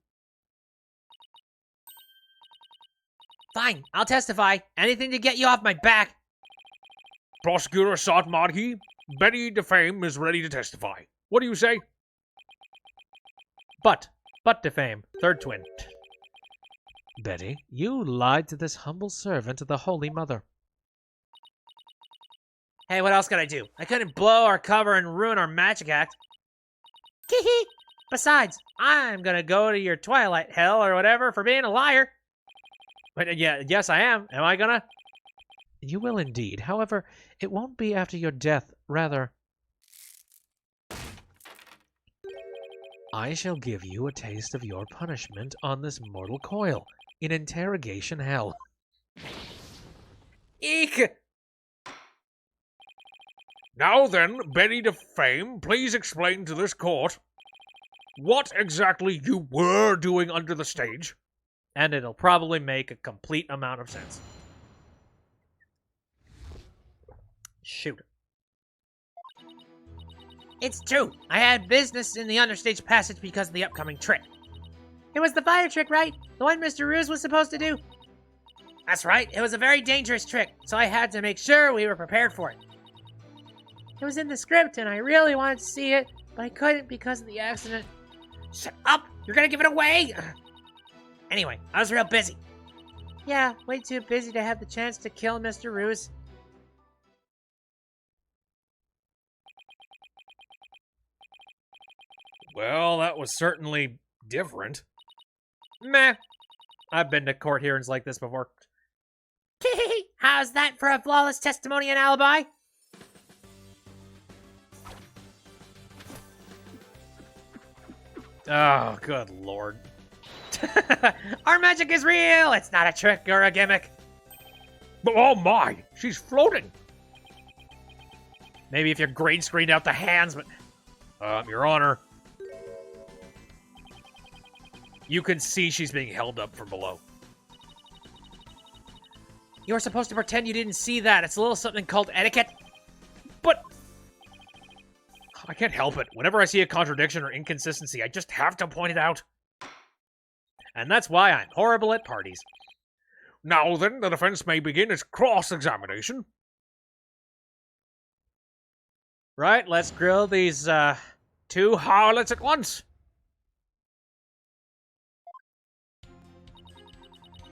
fine. I'll testify. Anything to get you off my back. Prosecutor Sat Madhi, Betty Defame is ready to testify. What do you say? But defame, third twin. Betty, you lied to this humble servant of the Holy Mother. Hey, what else could I do? I couldn't blow our cover and ruin our magic act. Hee. Besides, I'm gonna go to your Twilight hell or whatever for being a liar. But yeah, yes, I am. Am I gonna? You will indeed. However, it won't be after your death. Rather, I shall give you a taste of your punishment on this mortal coil in interrogation hell. Eek! Now then, Betty Defame, please explain to this court what exactly you were doing under the stage. And it'll probably make a complete amount of sense. Shoot. It's true. I had business in the understage passage because of the upcoming trick. It was the fire trick, right? The one Mr. Ruse was supposed to do? That's right. It was a very dangerous trick, so I had to make sure we were prepared for it. It was in the script, and I really wanted to see it, but I couldn't because of the accident. Shut up! You're gonna give it away! Anyway, I was real busy. Yeah, way too busy to have the chance to kill Mr. Ruse. Well, that was certainly different. Meh. I've been to court hearings like this before. How's that for a flawless testimony and alibi? Oh, good lord. Our magic is real! It's not a trick or a gimmick. But oh my, she's floating. Maybe if you green screened out the hands, but... Your Honor. You can see she's being held up from below. You were supposed to pretend you didn't see that. It's a little something called etiquette. But... I can't help it. Whenever I see a contradiction or inconsistency, I just have to point it out. And that's why I'm horrible at parties. Now then, the defense may begin its cross-examination. Right, let's grill these, two harlots at once.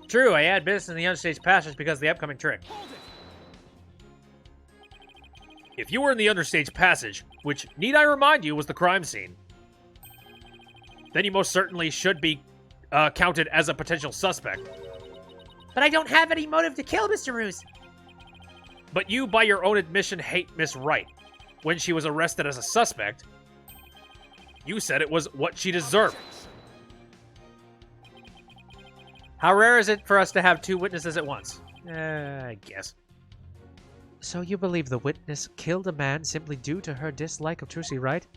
True, I had business in the understage passage because of the upcoming trick. If you were in the understage passage, which, need I remind you, was the crime scene, then you most certainly should be counted as a potential suspect. But I don't have any motive to kill Mr. Ruse. But you, by your own admission, hate Miss Wright when she was arrested as a suspect. You said it was what she deserved. How rare is it for us to have two witnesses at once? I guess. So you believe the witness killed a man simply due to her dislike of Trucy Wright?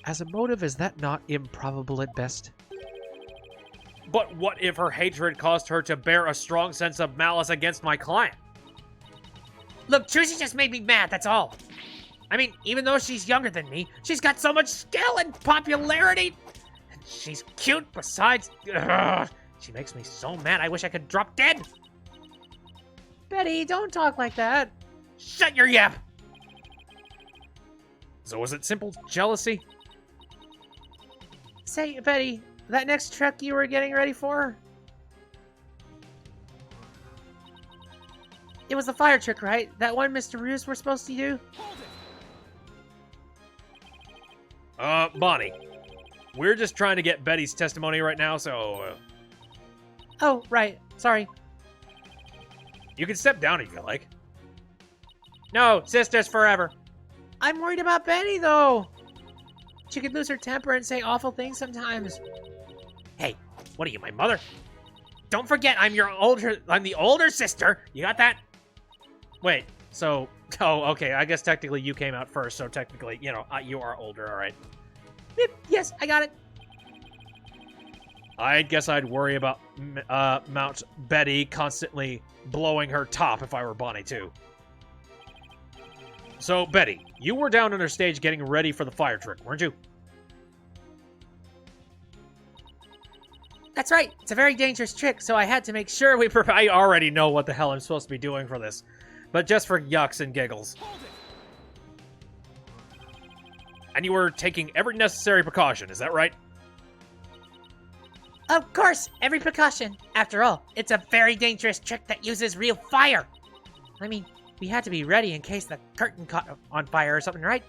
As a motive, is that not improbable at best? But what if her hatred caused her to bear a strong sense of malice against my client? Look, Trucy just made me mad, that's all. I mean, even though she's younger than me, she's got so much skill and popularity. And she's cute besides. Ugh, she makes me so mad, I wish I could drop dead. Betty, don't talk like that. Shut your yap. So was it simple jealousy? Say, Betty, that next trek you were getting ready for? It was the fire trick, right? That one Mr. Roos we're supposed to do? Bonnie. We're just trying to get Betty's testimony right now, so... Oh, right. Sorry. You can step down if you like. No, sisters forever. I'm worried about Betty, though. She could lose her temper and say awful things sometimes. Hey, what are you, my mother? Don't forget, I'm the older sister. You got that? Wait, so... Oh, okay, I guess technically you came out first, so technically, you know, you are older, alright. Yes, I got it. I guess I'd worry about Mount Betty constantly blowing her top if I were Bonnie, too. So, Betty, you were down on her stage getting ready for the fire trick, weren't you? That's right. It's a very dangerous trick, so I had to make sure we... I already know what the hell I'm supposed to be doing for this. But just for yucks and giggles. And you were taking every necessary precaution, is that right? Of course, every precaution. After all, it's a very dangerous trick that uses real fire. I mean, we had to be ready in case the curtain caught on fire or something, right?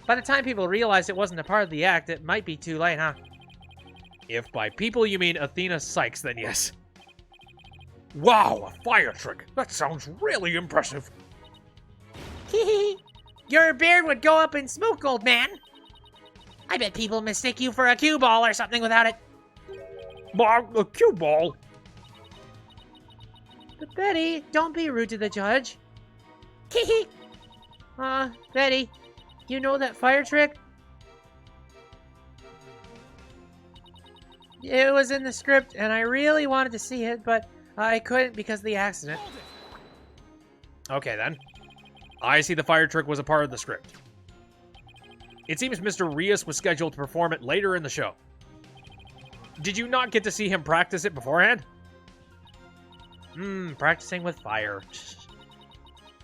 By the time people realized it wasn't a part of the act, it might be too late, huh? If by people you mean Athena Sykes, then yes. Wow, a fire trick. That sounds really impressive. Your beard would go up in smoke, old man. I bet people mistake you for a cue ball or something without it. A cue ball? But Betty, don't be rude to the judge. Betty, you know that fire trick? It was in the script, and I really wanted to see it, but I couldn't because of the accident. Okay, then. I see the fire trick was a part of the script. It seems Mr. Rios was scheduled to perform it later in the show. Did you not get to see him practice it beforehand? Practicing with fire.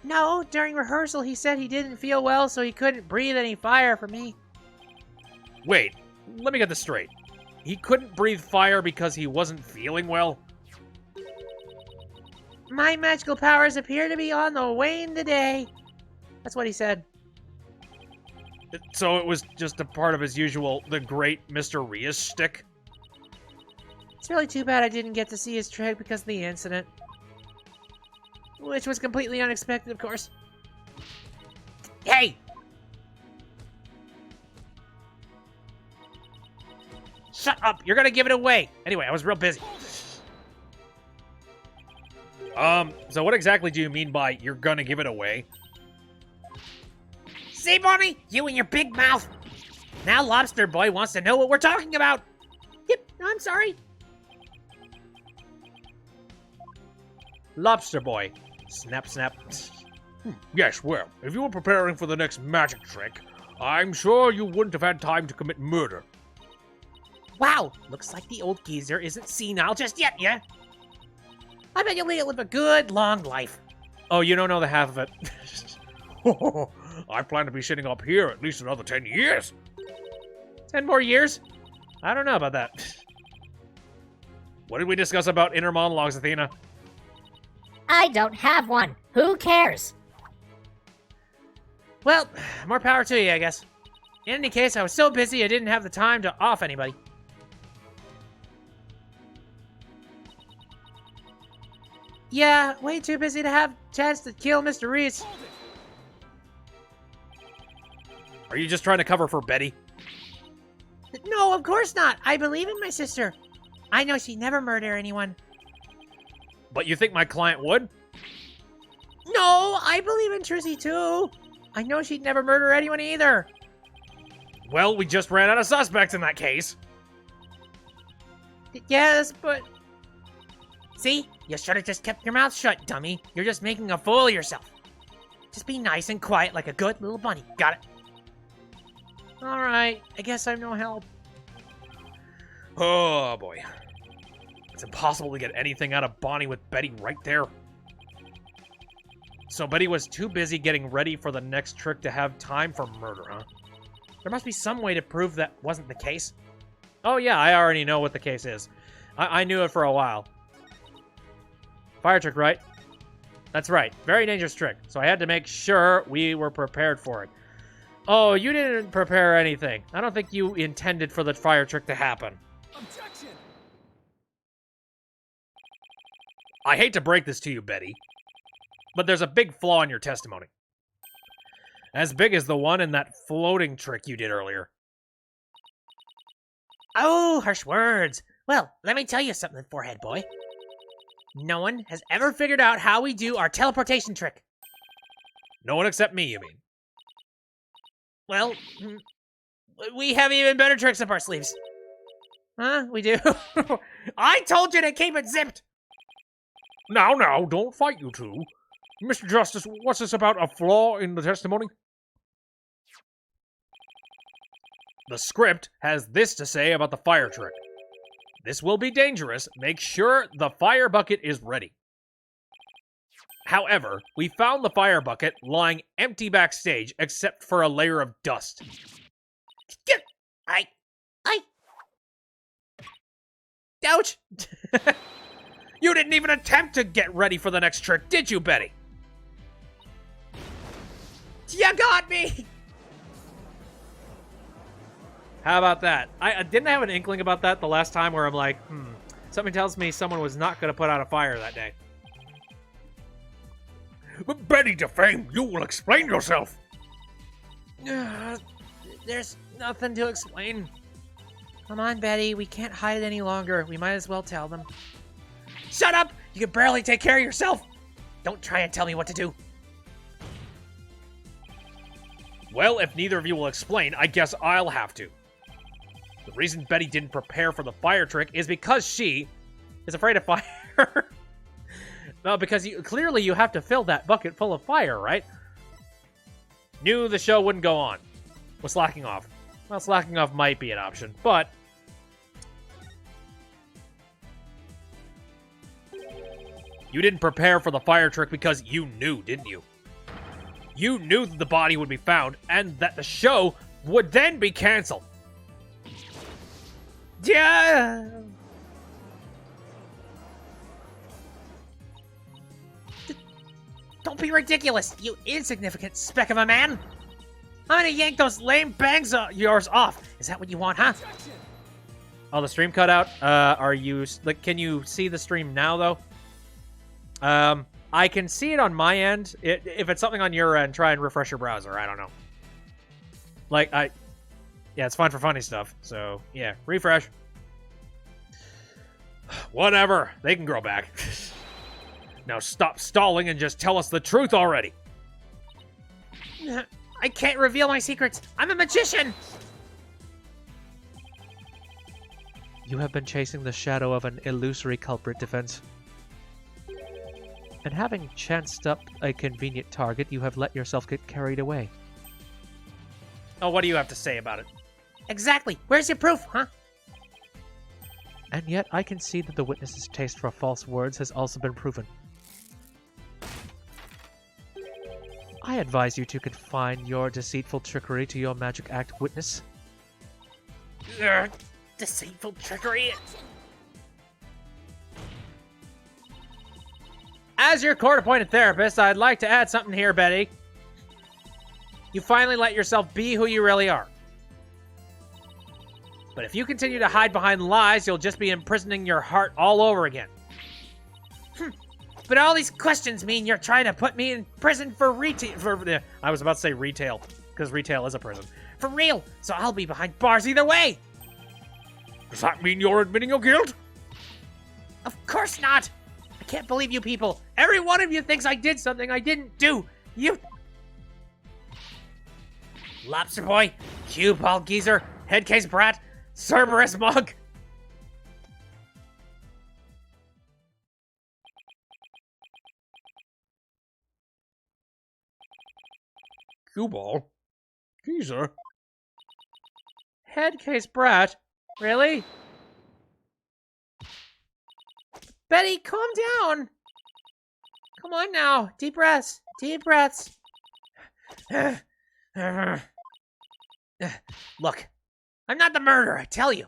No, during rehearsal he said he didn't feel well, so he couldn't breathe any fire for me. Wait, let me get this straight. He couldn't breathe fire because he wasn't feeling well? My magical powers appear to be on the wane today. That's what he said. So it was just a part of his usual, the great Mr. Rios shtick? It's really too bad I didn't get to see his trick because of the incident. Which was completely unexpected, of course. Hey! Shut up! You're gonna give it away! Anyway, I was real busy. So what exactly do you mean by you're gonna give it away? See, Bonnie? You and your big mouth! Now Lobster Boy wants to know what we're talking about! Yep, I'm sorry. Lobster Boy. Snap, snap. Yes, well, if you were preparing for the next magic trick, I'm sure you wouldn't have had time to commit murder. Wow, looks like the old geezer isn't senile just yet, yeah? I bet you'll live a good, long life. Oh, you don't know the half of it. I plan to be sitting up here at least another 10 years. 10 more years? I don't know about that. What did we discuss about inner monologues, Athena? I don't have one. Who cares? Well, more power to you, I guess. In any case, I was so busy I didn't have the time to off anybody. Yeah, way too busy to have chance to kill Mr. Reese. Hold it. Are you just trying to cover for Betty? No, of course not. I believe in my sister. I know she'd never murder anyone. But you think my client would? No, I believe in Trissy too. I know she'd never murder anyone either. Well, we just ran out of suspects in that case. Yes, but... See? You should have just kept your mouth shut, dummy. You're just making a fool of yourself. Just be nice and quiet like a good little bunny. Got it? Alright, I guess I'm no help. Oh, boy. It's impossible to get anything out of Bonnie with Betty right there. So Betty was too busy getting ready for the next trick to have time for murder, huh? There must be some way to prove that wasn't the case. Oh yeah, I already know what the case is. I knew it for a while. Fire trick, right? That's right. Very dangerous trick. So I had to make sure we were prepared for it. Oh, you didn't prepare anything. I don't think you intended for the fire trick to happen. Objection. I hate to break this to you, Betty, but there's a big flaw in your testimony. As big as the one in that floating trick you did earlier. Oh, harsh words. Well, let me tell you something, forehead boy. No one has ever figured out how we do our teleportation trick. No one except me, you mean? Well, we have even better tricks up our sleeves. Huh? We do? I told you to keep it zipped! Now, don't fight, you two. Mr. Justice, what's this about a flaw in the testimony? The script has this to say about the fire trick. This will be dangerous. Make sure the fire bucket is ready. However, we found the fire bucket lying empty backstage except for a layer of dust. Ouch! You didn't even attempt to get ready for the next trick, did you, Betty? You got me! How about that? I didn't have an inkling about that the last time where I'm like, something tells me someone was not going to put out a fire that day. But Betty Defame, you will explain yourself. There's nothing to explain. Come on, Betty. We can't hide it any longer. We might as well tell them. Shut up! You can barely take care of yourself. Don't try and tell me what to do. Well, if neither of you will explain, I guess I'll have to. The reason Betty didn't prepare for the fire trick is because she is afraid of fire. No, because clearly you have to fill that bucket full of fire, right? Knew the show wouldn't go on. Was slacking off. Well, slacking off might be an option, but... You didn't prepare for the fire trick because you knew, didn't you? You knew that the body would be found, and that the show would then be canceled. Yeah. Don't be ridiculous, you insignificant speck of a man. I'm gonna yank those lame bangs of yours off. Is that what you want, huh? Objection. Oh, the stream cut out. Are you... Like, can you see the stream now, though? I can see it on my end. If it's something on your end, try and refresh your browser. I don't know. Like, yeah, it's fine for funny stuff. So, yeah, refresh. Whatever. They can grow back. Now stop stalling and just tell us the truth already. I can't reveal my secrets. I'm a magician. You have been chasing the shadow of an illusory culprit, Defense. And having chanced up a convenient target, you have let yourself get carried away. Oh, what do you have to say about it? Exactly. Where's your proof, huh? And yet, I can see that the witness's taste for false words has also been proven. I advise you to confine your deceitful trickery to your magic act, witness. Deceitful trickery. As your court-appointed therapist, I'd like to add something here, Betty. You finally let yourself be who you really are. But if you continue to hide behind lies, you'll just be imprisoning your heart all over again. But all these questions mean you're trying to put me in prison for retail. I was about to say retail, because retail is a prison. For real, so I'll be behind bars either way. Does that mean you're admitting your guilt? Of course not. I can't believe you people. Every one of you thinks I did something I didn't do. You... Lobster Boy, Cue Ball Geezer, Headcase Brat, Cerberus Mug. Cue Ball? Geezer? Headcase Brat? Really? Betty, calm down. Come on now. Deep breaths. Deep breaths. Look, I'm not the murderer, I tell you.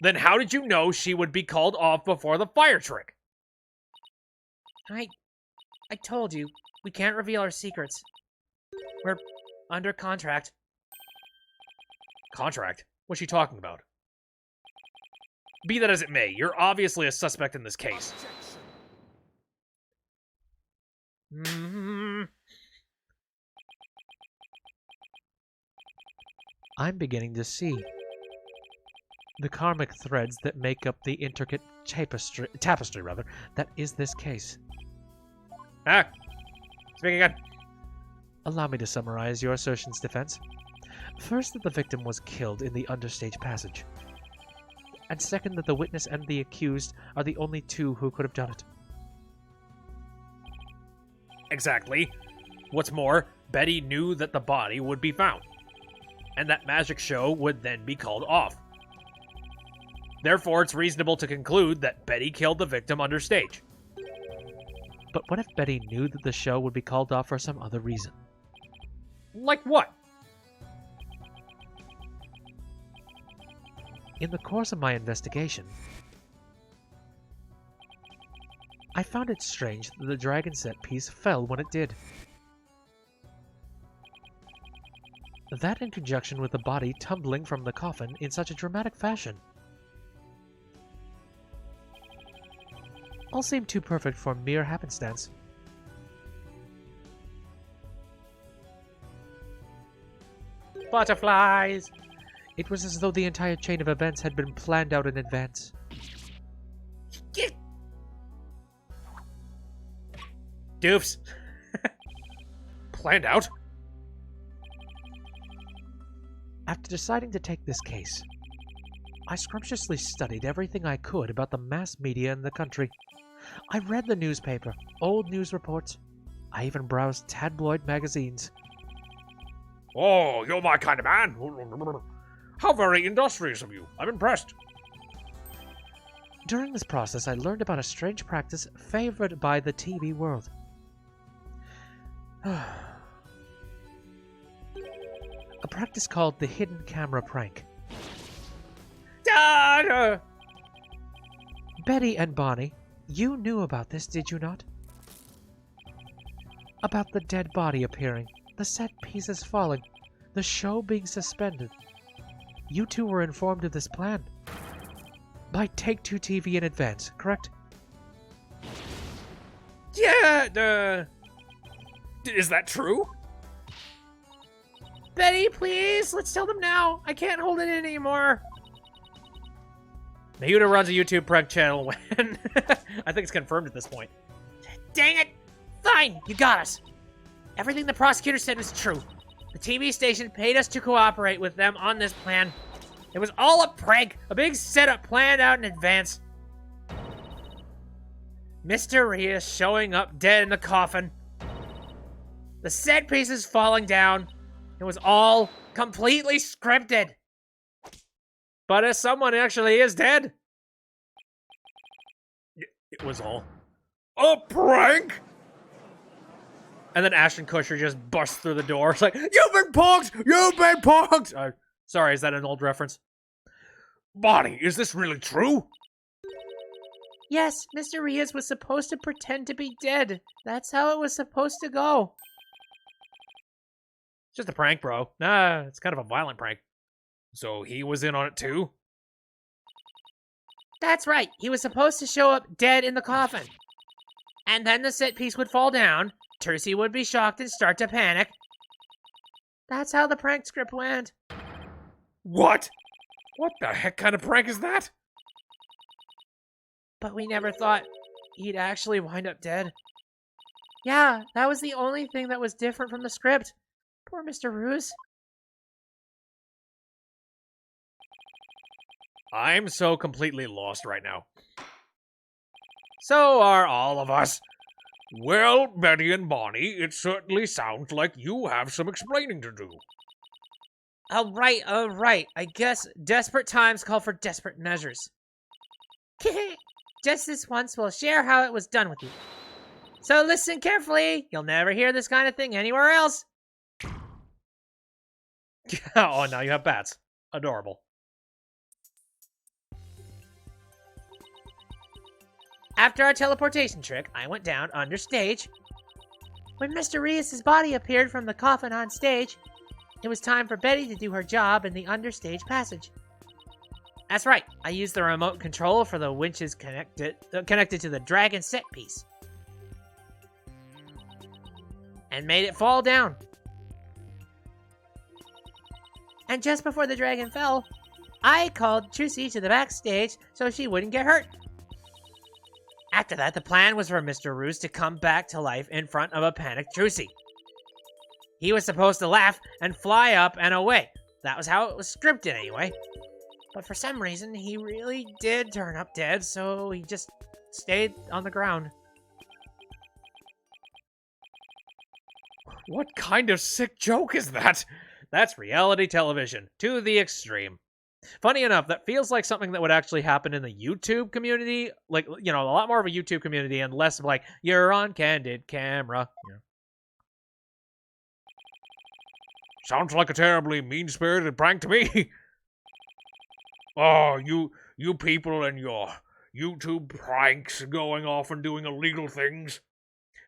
Then how did you know she would be called off before the fire trick? I told you, we can't reveal our secrets. We're under contract. Contract? What's she talking about? Be that as it may, you're obviously a suspect in this case. I'm beginning to see the karmic threads that make up the intricate tapestry that is this case. Ah, speaking again. Allow me to summarize your assertion's defense. First, that the victim was killed in the understage passage. And second, that the witness and the accused are the only two who could have done it. Exactly. What's more, Betty knew that the body would be found, and that magic show would then be called off. Therefore, it's reasonable to conclude that Betty killed the victim understage. But what if Betty knew that the show would be called off for some other reason? Like what? In the course of my investigation, I found it strange that the dragon set piece fell when it did. That in conjunction with the body tumbling from the coffin in such a dramatic fashion. All seemed too perfect for mere happenstance. Butterflies. It was as though the entire chain of events had been planned out in advance. Doofs. Planned out? After deciding to take this case, I scrumptiously studied everything I could about the mass media in the country. I read the newspaper, old news reports. I even browsed tabloid magazines. Oh, you're my kind of man. How very industrious of you. I'm impressed. During this process, I learned about a strange practice favored by the TV world. A practice called the hidden camera prank. Betty and Bonnie, you knew about this, did you not? About the dead body appearing, the set pieces falling, the show being suspended. You two were informed of this plan. By Take-Two TV in advance, correct? Yeah, is that true? Betty, please, let's tell them now. I can't hold it in anymore. Mahuda runs a YouTube prank channel when... I think it's confirmed at this point. Dang it! Fine, you got us. Everything the prosecutor said was true. The TV station paid us to cooperate with them on this plan. It was all a prank, a big setup planned out in advance. Mr. Rhea showing up dead in the coffin. The set pieces falling down. It was all completely scripted. But if someone actually is dead... It was all a prank? And then Ashton Kutcher just busts through the door. It's like, you've been punked! You've been punked! Sorry, is that an old reference? Bonnie, is this really true? Yes, Mr. Riaz was supposed to pretend to be dead. That's how it was supposed to go. It's just a prank, bro. Nah, it's kind of a violent prank. So he was in on it too? That's right. He was supposed to show up dead in the coffin. And then the set piece would fall down, Trucy would be shocked and start to panic. That's how the prank script went. What? What the heck kind of prank is that? But we never thought he'd actually wind up dead. Yeah, that was the only thing that was different from the script. Poor Mr. Ruse. I'm so completely lost right now. So are all of us. Well, Betty and Bonnie, it certainly sounds like you have some explaining to do. All right. I guess desperate times call for desperate measures. Just this once, we'll share how it was done with you. So listen carefully. You'll never hear this kind of thing anywhere else. Oh, now you have bats. Adorable. After our teleportation trick, I went down under stage. When Mr. Rias' body appeared from the coffin on stage, it was time for Betty to do her job in the understage passage. That's right, I used the remote control for the winches connected to the dragon set piece. And made it fall down. And just before the dragon fell, I called Trucy to the backstage so she wouldn't get hurt. After that, the plan was for Mr. Ruse to come back to life in front of a panicked Trucy. He was supposed to laugh and fly up and away. That was how it was scripted anyway. But for some reason, he really did turn up dead, so he just stayed on the ground. What kind of sick joke is that? That's reality television to the extreme. Funny enough, that feels like something that would actually happen in the YouTube community. Like, you know, a lot more of a YouTube community and less of like, you're on candid camera. Yeah. Sounds like a terribly mean-spirited prank to me. Oh, you people and your YouTube pranks going off and doing illegal things.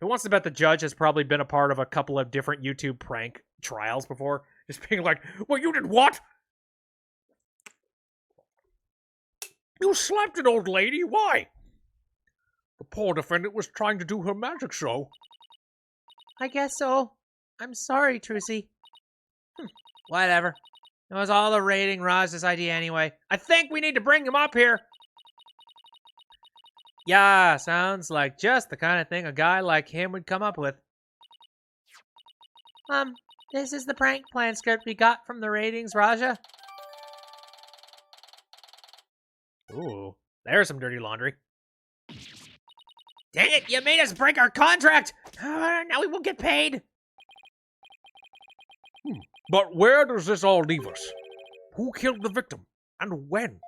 Who wants to bet the judge has probably been a part of a couple of different YouTube prank trials before? Just being like, well, you did what? You slapped an old lady? Why? The poor defendant was trying to do her magic show. I guess so. I'm sorry, Trucy. Whatever. It was all the rating Roz's idea anyway. I think we need to bring him up here. yeah, sounds like just the kind of thing a guy like him would come up with. This is the prank plan script we got from the ratings, Raja. Ooh, there's some dirty laundry. Dang it, you made us break our contract! Now we won't get paid! But where does this all leave us? Who killed the victim? And when?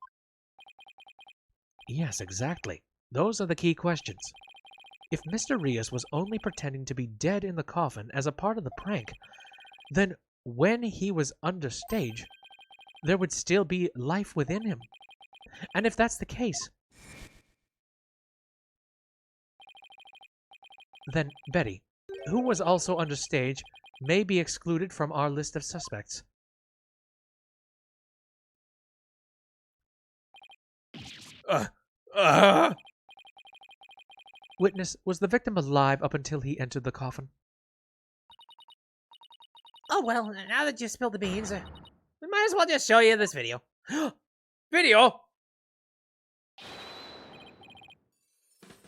Yes, exactly. Those are the key questions. If Mr. Rias was only pretending to be dead in the coffin as a part of the prank, then when he was understage, there would still be life within him. And if that's the case, then Betty, who was also understage, may be excluded from our list of suspects. Witness, was the victim alive up until he entered the coffin? Oh well, now that you spilled the beans, we might as well just show you this video. Video?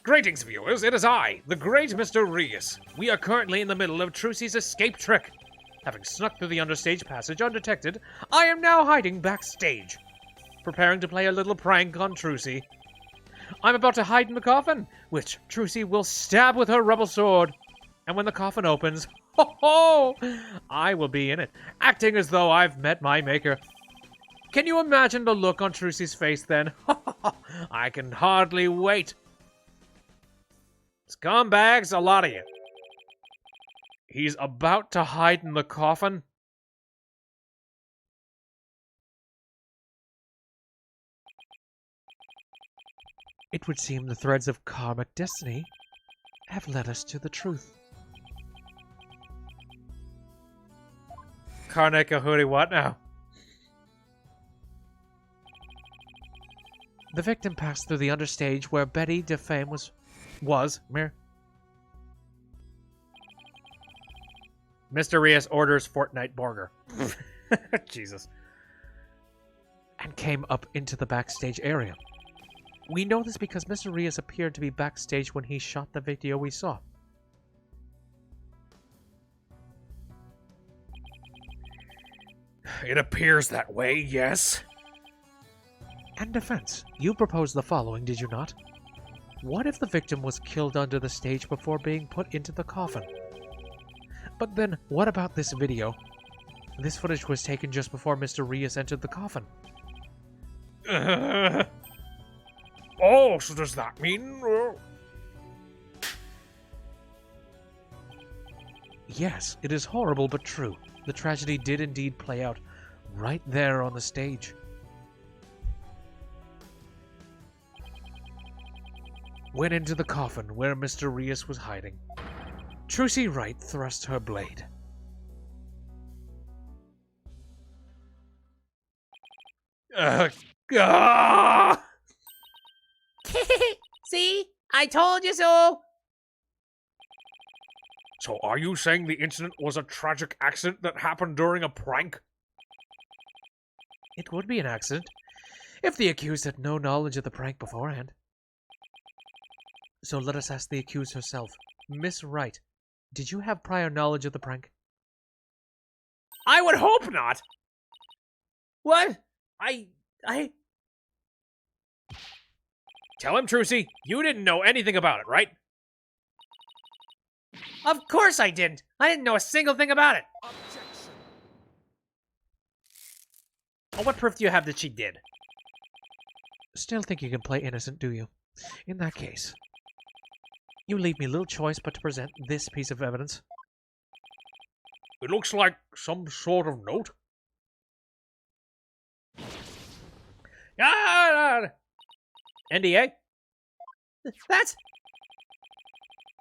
Greetings, viewers. It is I, the great Mr. Rias. We are currently in the middle of Trucy's escape trick. Having snuck through the understage passage undetected, I am now hiding backstage, preparing to play a little prank on Trucy. I'm about to hide in the coffin, which Trucy will stab with her rubble sword. And when the coffin opens, ho ho! I will be in it, acting as though I've met my maker. Can you imagine the look on Trucy's face then? I can hardly wait. Scumbags, a lot of you. He's about to hide in the coffin? It would seem the threads of karmic destiny have led us to the truth. Karnika Hoodie, what now? The victim passed through the understage where Betty DeFame was. Mr. Rios orders Fortnite burger. Jesus. and came up into the backstage area. We know this because Mr. Rios appeared to be backstage when he shot the video we saw. It appears that way, yes. And defense, you proposed the following, did you not? What if the victim was killed under the stage before being put into the coffin? But then, what about this video? This footage was taken just before Mr. Rios entered the coffin. Oh, so does that mean... Yes, it is horrible but true. The tragedy did indeed play out right there on the stage. Went into the coffin where Mr. Rios was hiding. Trucy Wright thrust her blade. Ah! See? I told you so! So are you saying the incident was a tragic accident that happened during a prank? It would be an accident if the accused had no knowledge of the prank beforehand. So let us ask the accused herself. Miss Wright, did you have prior knowledge of the prank? I would hope not! What? Tell him, Trucy, you didn't know anything about it, right? Of course I didn't! I didn't know a single thing about it! Objection. Well, what proof do you have that she did? Still think you can play innocent, do you? In that case, you leave me little choice but to present this piece of evidence. It looks like some sort of note. NDA? That's...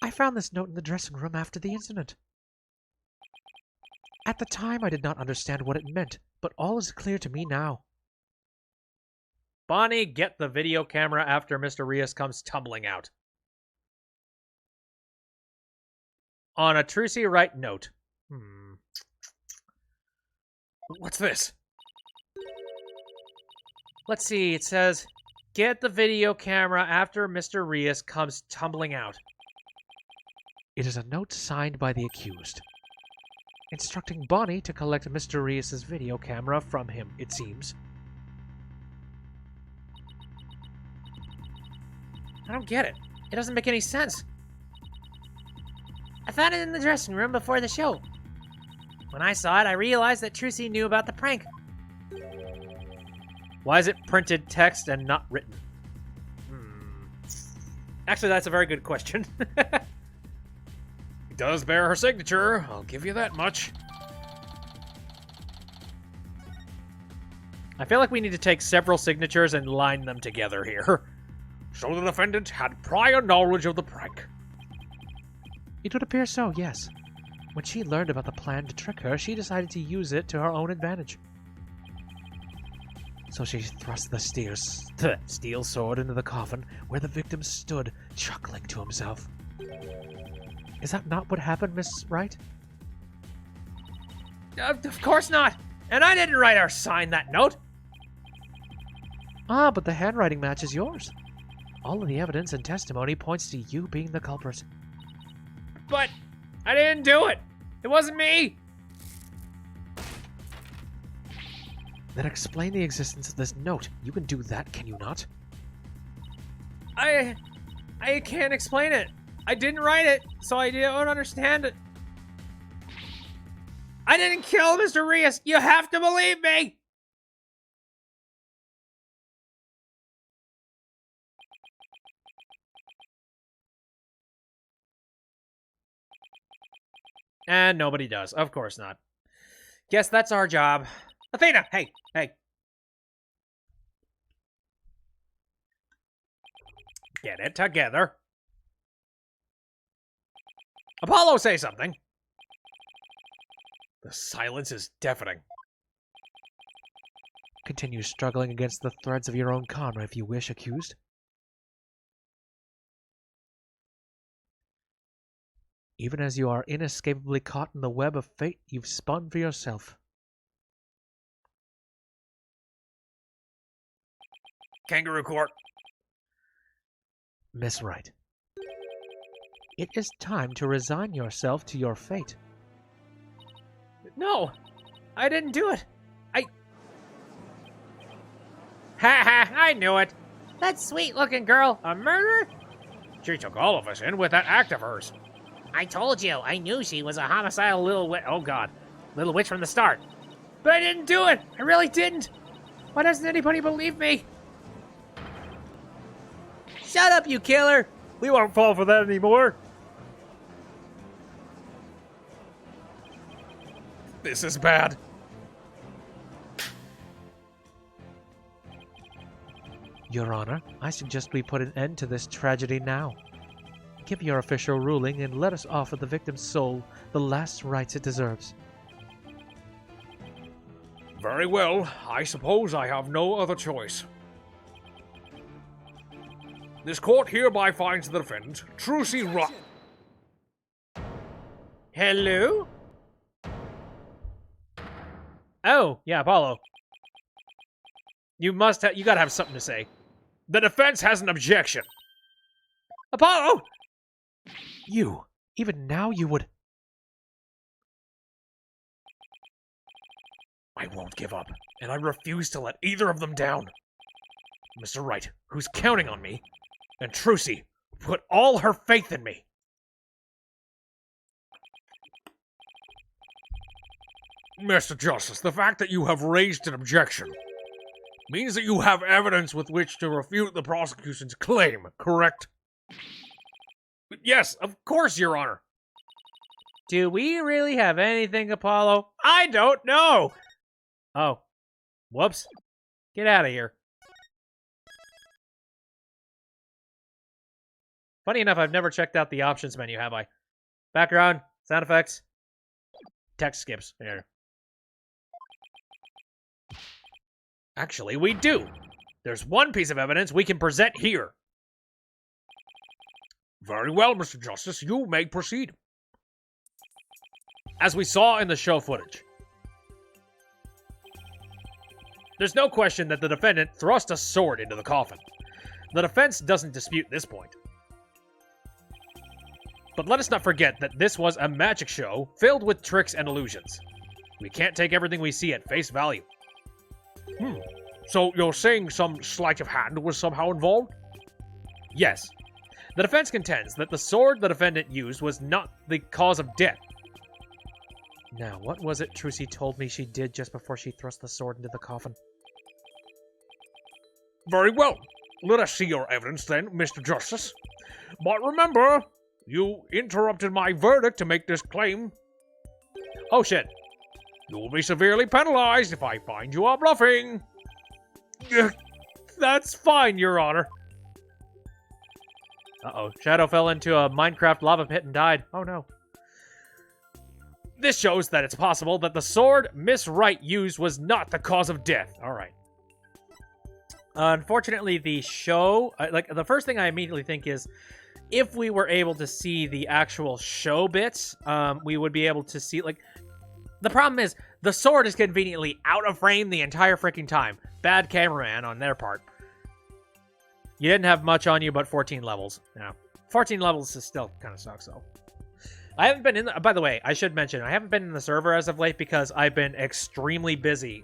I found this note in the dressing room after the incident. At the time, I did not understand what it meant, but all is clear to me now. Bonnie, get the video camera after Mr. Rios comes tumbling out. On a Trucy Wright note. What's this? Let's see, it says, get the video camera after Mr. Rios comes tumbling out. It is a note signed by the accused, instructing Bonnie to collect Mr. Rios' video camera from him, it seems. I don't get it. It doesn't make any sense. I found it in the dressing room before the show. When I saw it, I realized that Trucy knew about the prank. Why is it printed text and not written? Actually, that's a very good question. It does bear her signature, I'll give you that much. I feel like we need to take several signatures and line them together here. So the defendant had prior knowledge of the prank. It would appear so, yes. When she learned about the plan to trick her, she decided to use it to her own advantage. So she thrust the steel sword into the coffin where the victim stood, chuckling to himself. Is that not what happened, Miss Wright? Of course not! And I didn't write or sign that note! Ah, but the handwriting matches yours. All of the evidence and testimony points to you being the culprit. But I didn't do it! It wasn't me! Then explain the existence of this note. You can do that, can you not? I can't explain it. I didn't write it, so I don't understand it. I didn't kill Mr. Rios. You have to believe me. And nobody does. Of course not. Guess that's our job. Athena, hey. Get it together. Apollo, say something. The silence is deafening. Continue struggling against the threads of your own karma if you wish, accused. even as you are inescapably caught in the web of fate you've spun for yourself. Kangaroo Court. Miss Wright, it is time to resign yourself to your fate. No, I didn't do it. Ha ha, I knew it. That sweet-looking girl. A murder? She took all of us in with that act of hers. I told you, I knew she was a homicidal little witch. Oh God, little witch from the start. But I didn't do it. I really didn't. Why doesn't anybody believe me? Shut up, you killer. We won't fall for that anymore. This is bad. Your Honor, I suggest we put an end to this tragedy now. Give your official ruling and let us offer the victim's soul the last rites it deserves. Very well. I suppose I have no other choice. This court hereby finds the defendant, Trucy Wright. Hello? Oh, yeah, Apollo. You gotta have something to say. The defense has an objection. Apollo! You, even now you would... I won't give up, and I refuse to let either of them down. Mr. Wright, who's counting on me, and Trucy, who put all her faith in me. Mr. Justice, the fact that you have raised an objection means that you have evidence with which to refute the prosecution's claim, correct? Yes, of course, Your Honor. Do we really have anything, Apollo? I don't know! Oh. Whoops. Get out of here. Funny enough, I've never checked out the options menu, have I? Background, sound effects, text skips. There. Actually, we do. There's one piece of evidence we can present here. Very well, Mr. Justice, you may proceed. As we saw in the show footage, there's no question that the defendant thrust a sword into the coffin. The defense doesn't dispute this point. But let us not forget that this was a magic show filled with tricks and illusions. We can't take everything we see at face value. So you're saying some sleight of hand was somehow involved? Yes. The defense contends that the sword the defendant used was not the cause of death. Now, what was it Trucy told me she did just before she thrust the sword into the coffin? Very well. Let us see your evidence then, Mr. Justice. But remember, you interrupted my verdict to make this claim. Oh shit. You will be severely penalized if I find you are bluffing. That's fine, Your Honor. Uh-oh. Shadow fell into a Minecraft lava pit and died. Oh no. This shows that it's possible that the sword Miss Wright used was not the cause of death. Alright. Unfortunately, the show... the first thing I immediately think is, if we were able to see the actual show bits, we would be able to see, the problem is, the sword is conveniently out of frame the entire freaking time. Bad cameraman on their part. You didn't have much on you but 14 levels. Yeah. 14 levels is still kind of sucks, though. I haven't been in the... By the way, I should mention, I haven't been in the server as of late because I've been extremely busy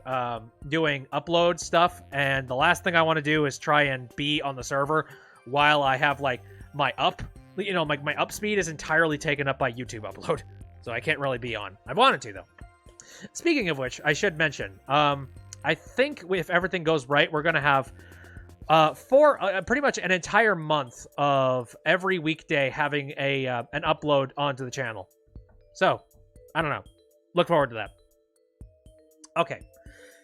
doing upload stuff, and the last thing I want to do is try and be on the server while I have, my up... my up speed is entirely taken up by YouTube upload, so I can't really be on. I wanted to, though. Speaking of which, I should mention, I think if everything goes right, we're going to have pretty much an entire month of every weekday having an upload onto the channel. So, I don't know. Look forward to that. Okay.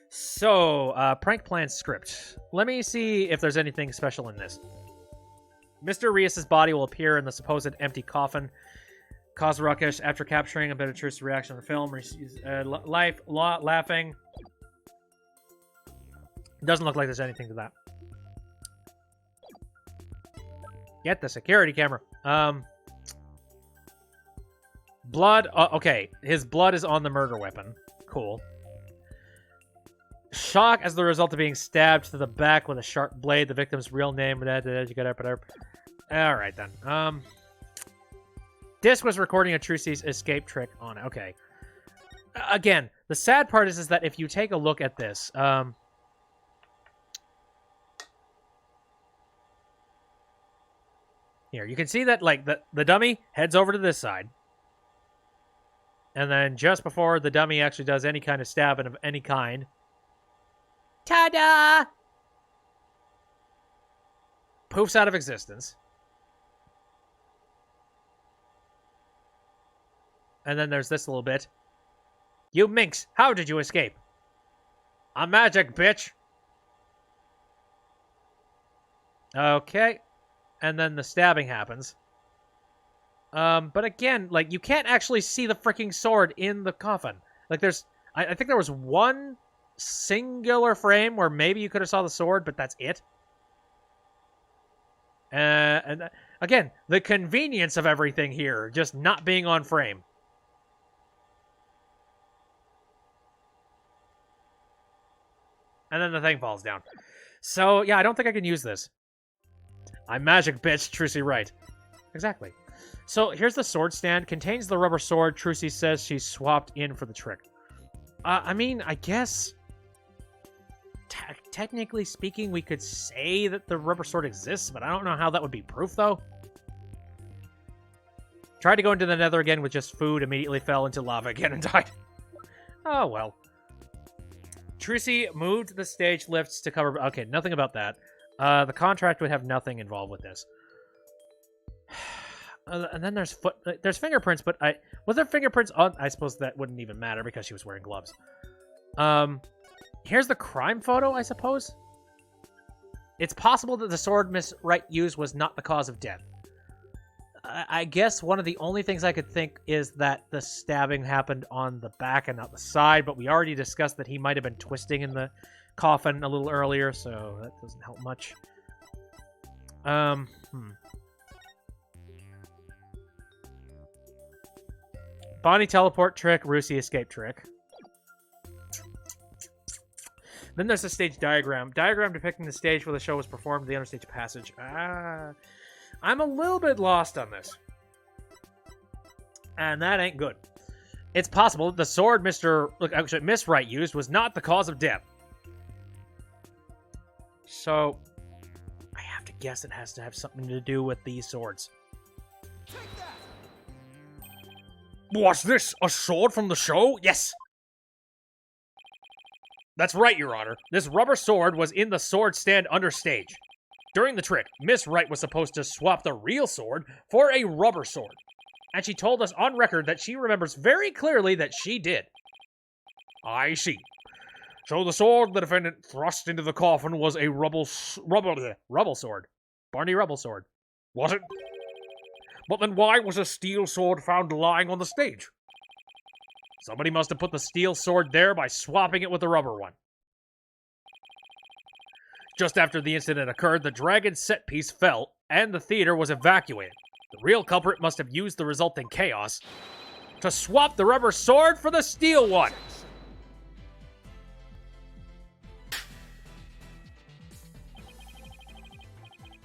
So, prank plan script. Let me see if there's anything special in this. Mr. Rios' body will appear in the supposed empty coffin. Cause ruckus after capturing a bit of truth reaction on the film. Laughing. Doesn't look like there's anything to that. Get the security camera. Blood. Okay, his blood is on the murder weapon. Cool. Shock as the result of being stabbed to the back with a sharp blade. The victim's real name. All right then. Disc was recording a Trucy's escape trick on it. Okay. Again, the sad part is that if you take a look at this, here you can see that like the dummy heads over to this side, and then just before the dummy actually does any kind of stabbing of any kind, ta-da! Poofs out of existence. And then there's this little bit. You minx, how did you escape? I'm magic, bitch. Okay. And then the stabbing happens. But again, like, you can't actually see the freaking sword in the coffin. Like, there's... I think there was one singular frame where maybe you could have saw the sword, but that's it. And again, the convenience of everything here, just not being on frame. And then the thing falls down. So, yeah, I don't think I can use this. I'm magic, bitch, Trucy Wright. Exactly. So, here's the sword stand. Contains the rubber sword Trucy says she swapped in for the trick. I mean, I guess... technically speaking, we could say that the rubber sword exists, but I don't know how that would be proof, though. Tried to go into the nether again with just food, immediately fell into lava again and died. Oh, well. Trucy moved the stage lifts to cover... Okay, nothing about that. The contract would have nothing involved with this. And then there's fingerprints, but was there fingerprints on... I suppose that wouldn't even matter because she was wearing gloves. Here's the crime photo, I suppose. It's possible that the sword Miss Wright used was not the cause of death. I guess one of the only things I could think is that the stabbing happened on the back and not the side, but we already discussed that he might have been twisting in the coffin a little earlier, so that doesn't help much. Bonnie teleport trick, Rusey escape trick. Then there's the stage diagram. Diagram depicting the stage where the show was performed, the understage passage. I'm a little bit lost on this. And that ain't good. It's possible that the sword Miss Wright used was not the cause of death. So, I have to guess it has to have something to do with these swords. Was this a sword from the show? Yes! That's right, Your Honor. This rubber sword was in the sword stand understage. During the trick, Miss Wright was supposed to swap the real sword for a rubber sword. And she told us on record that she remembers very clearly that she did. I see. So the sword the defendant thrust into the coffin was a rubble sword. Barney Rubble sword. Was it? But then why was a steel sword found lying on the stage? Somebody must have put the steel sword there by swapping it with the rubber one. Just after the incident occurred, the dragon set piece fell, and the theater was evacuated. The real culprit must have used the resulting chaos to swap the rubber sword for the steel one.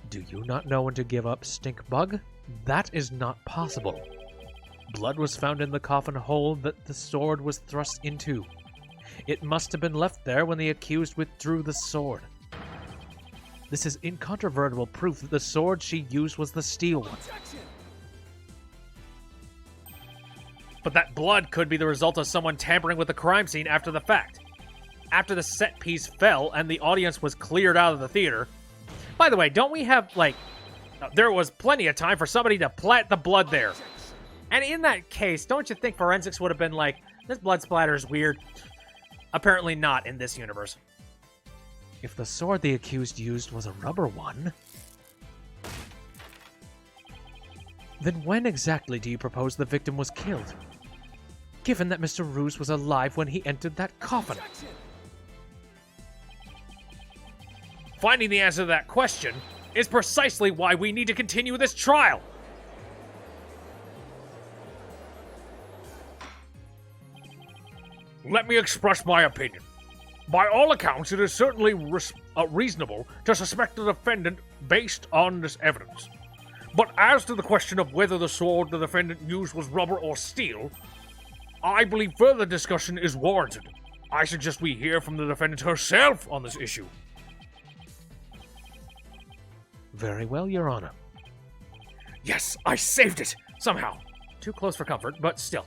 Do you not know when to give up, stink bug? That is not possible. Blood was found in the coffin hole that the sword was thrust into. It must have been left there when the accused withdrew the sword. This is incontrovertible proof that the sword she used was the steel one. But that blood could be the result of someone tampering with the crime scene after the fact. After the set piece fell and the audience was cleared out of the theater. By the way, don't we have, like... there was plenty of time for somebody to plant the blood there. And in that case, don't you think forensics would have been like, this blood splatter is weird? Apparently not in this universe. If the sword the accused used was a rubber one, then when exactly do you propose the victim was killed? Given that Mr. Ruse was alive when he entered that coffin. Finding the answer to that question is precisely why we need to continue this trial. let me express my opinion. By all accounts, it is certainly reasonable to suspect the defendant based on this evidence. But as to the question of whether the sword the defendant used was rubber or steel, I believe further discussion is warranted. I suggest we hear from the defendant herself on this issue. Very well, Your Honor. Yes, I saved it! Somehow. Too close for comfort, but still.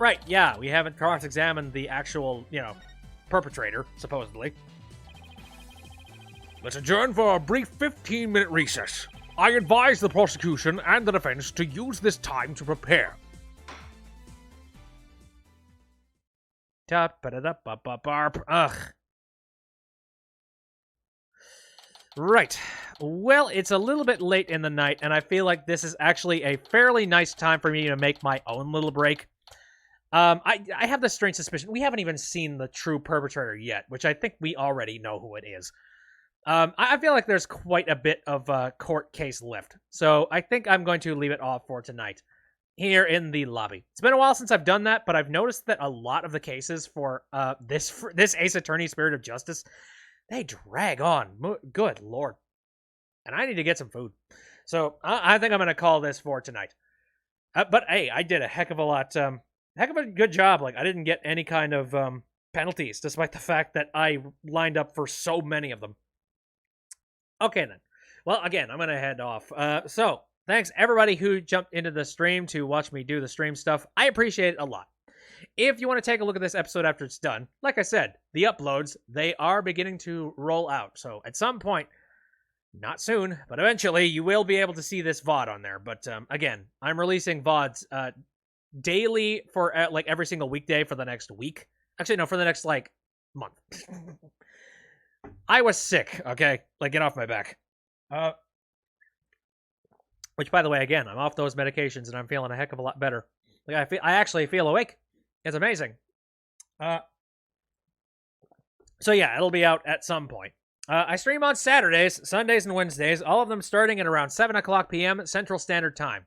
Right, yeah, we haven't cross-examined the actual, perpetrator, supposedly. Let's adjourn for a brief 15-minute recess. I advise the prosecution and the defense to use this time to prepare. Ugh. Right. Well, it's a little bit late in the night, and I feel like this is actually a fairly nice time for me to make my own little break. I have this strange suspicion. We haven't even seen the true perpetrator yet, which I think we already know who it is. I feel like there's quite a bit of a court case left, so I think I'm going to leave it off for tonight here in the lobby. It's been a while since I've done that, but I've noticed that a lot of the cases for this Ace Attorney Spirit of Justice, they drag on. Good lord. And I need to get some food. So I think I'm going to call this for tonight. But hey, I did a heck of a good job. Like, I didn't get any kind of penalties, despite the fact that I lined up for so many of them. Okay, then. Well, again, I'm going to head off. So, thanks everybody who jumped into the stream to watch me do the stream stuff. I appreciate it a lot. If you want to take a look at this episode after it's done, like I said, the uploads, they are beginning to roll out. So, at some point, not soon, but eventually, you will be able to see this VOD on there. But, again, I'm releasing VODs daily for, every single weekday for the next week. Actually, no, for the next, month. I was sick, okay? Get off my back. Which, by the way, again, I'm off those medications and I'm feeling a heck of a lot better. I actually feel awake. It's amazing. So yeah, it'll be out at some point. I stream on Saturdays, Sundays, and Wednesdays, all of them starting at around 7 o'clock p.m. Central Standard Time.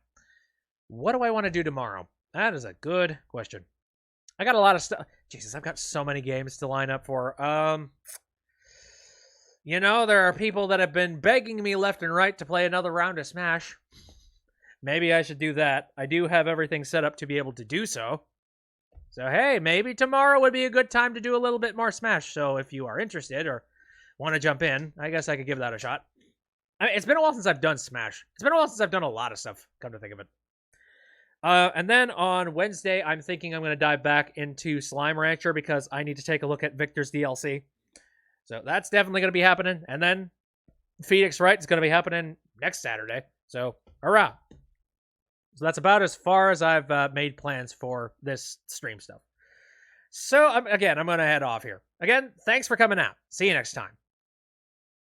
What do I want to do tomorrow? That is a good question. I got a lot of stuff. Jesus, I've got so many games to line up for. There are people that have been begging me left and right to play another round of Smash. Maybe I should do that. I do have everything set up to be able to do so. So, hey, maybe tomorrow would be a good time to do a little bit more Smash. So if you are interested or want to jump in, I guess I could give that a shot. I mean, it's been a while since I've done Smash. It's been a while since I've done a lot of stuff, come to think of it. And then on Wednesday, I'm thinking I'm going to dive back into Slime Rancher because I need to take a look at Victor's DLC. So that's definitely going to be happening. And then Phoenix Wright is going to be happening next Saturday. So, hurrah. So that's about as far as I've made plans for this stream stuff. So, again, I'm going to head off here. Again, thanks for coming out. See you next time.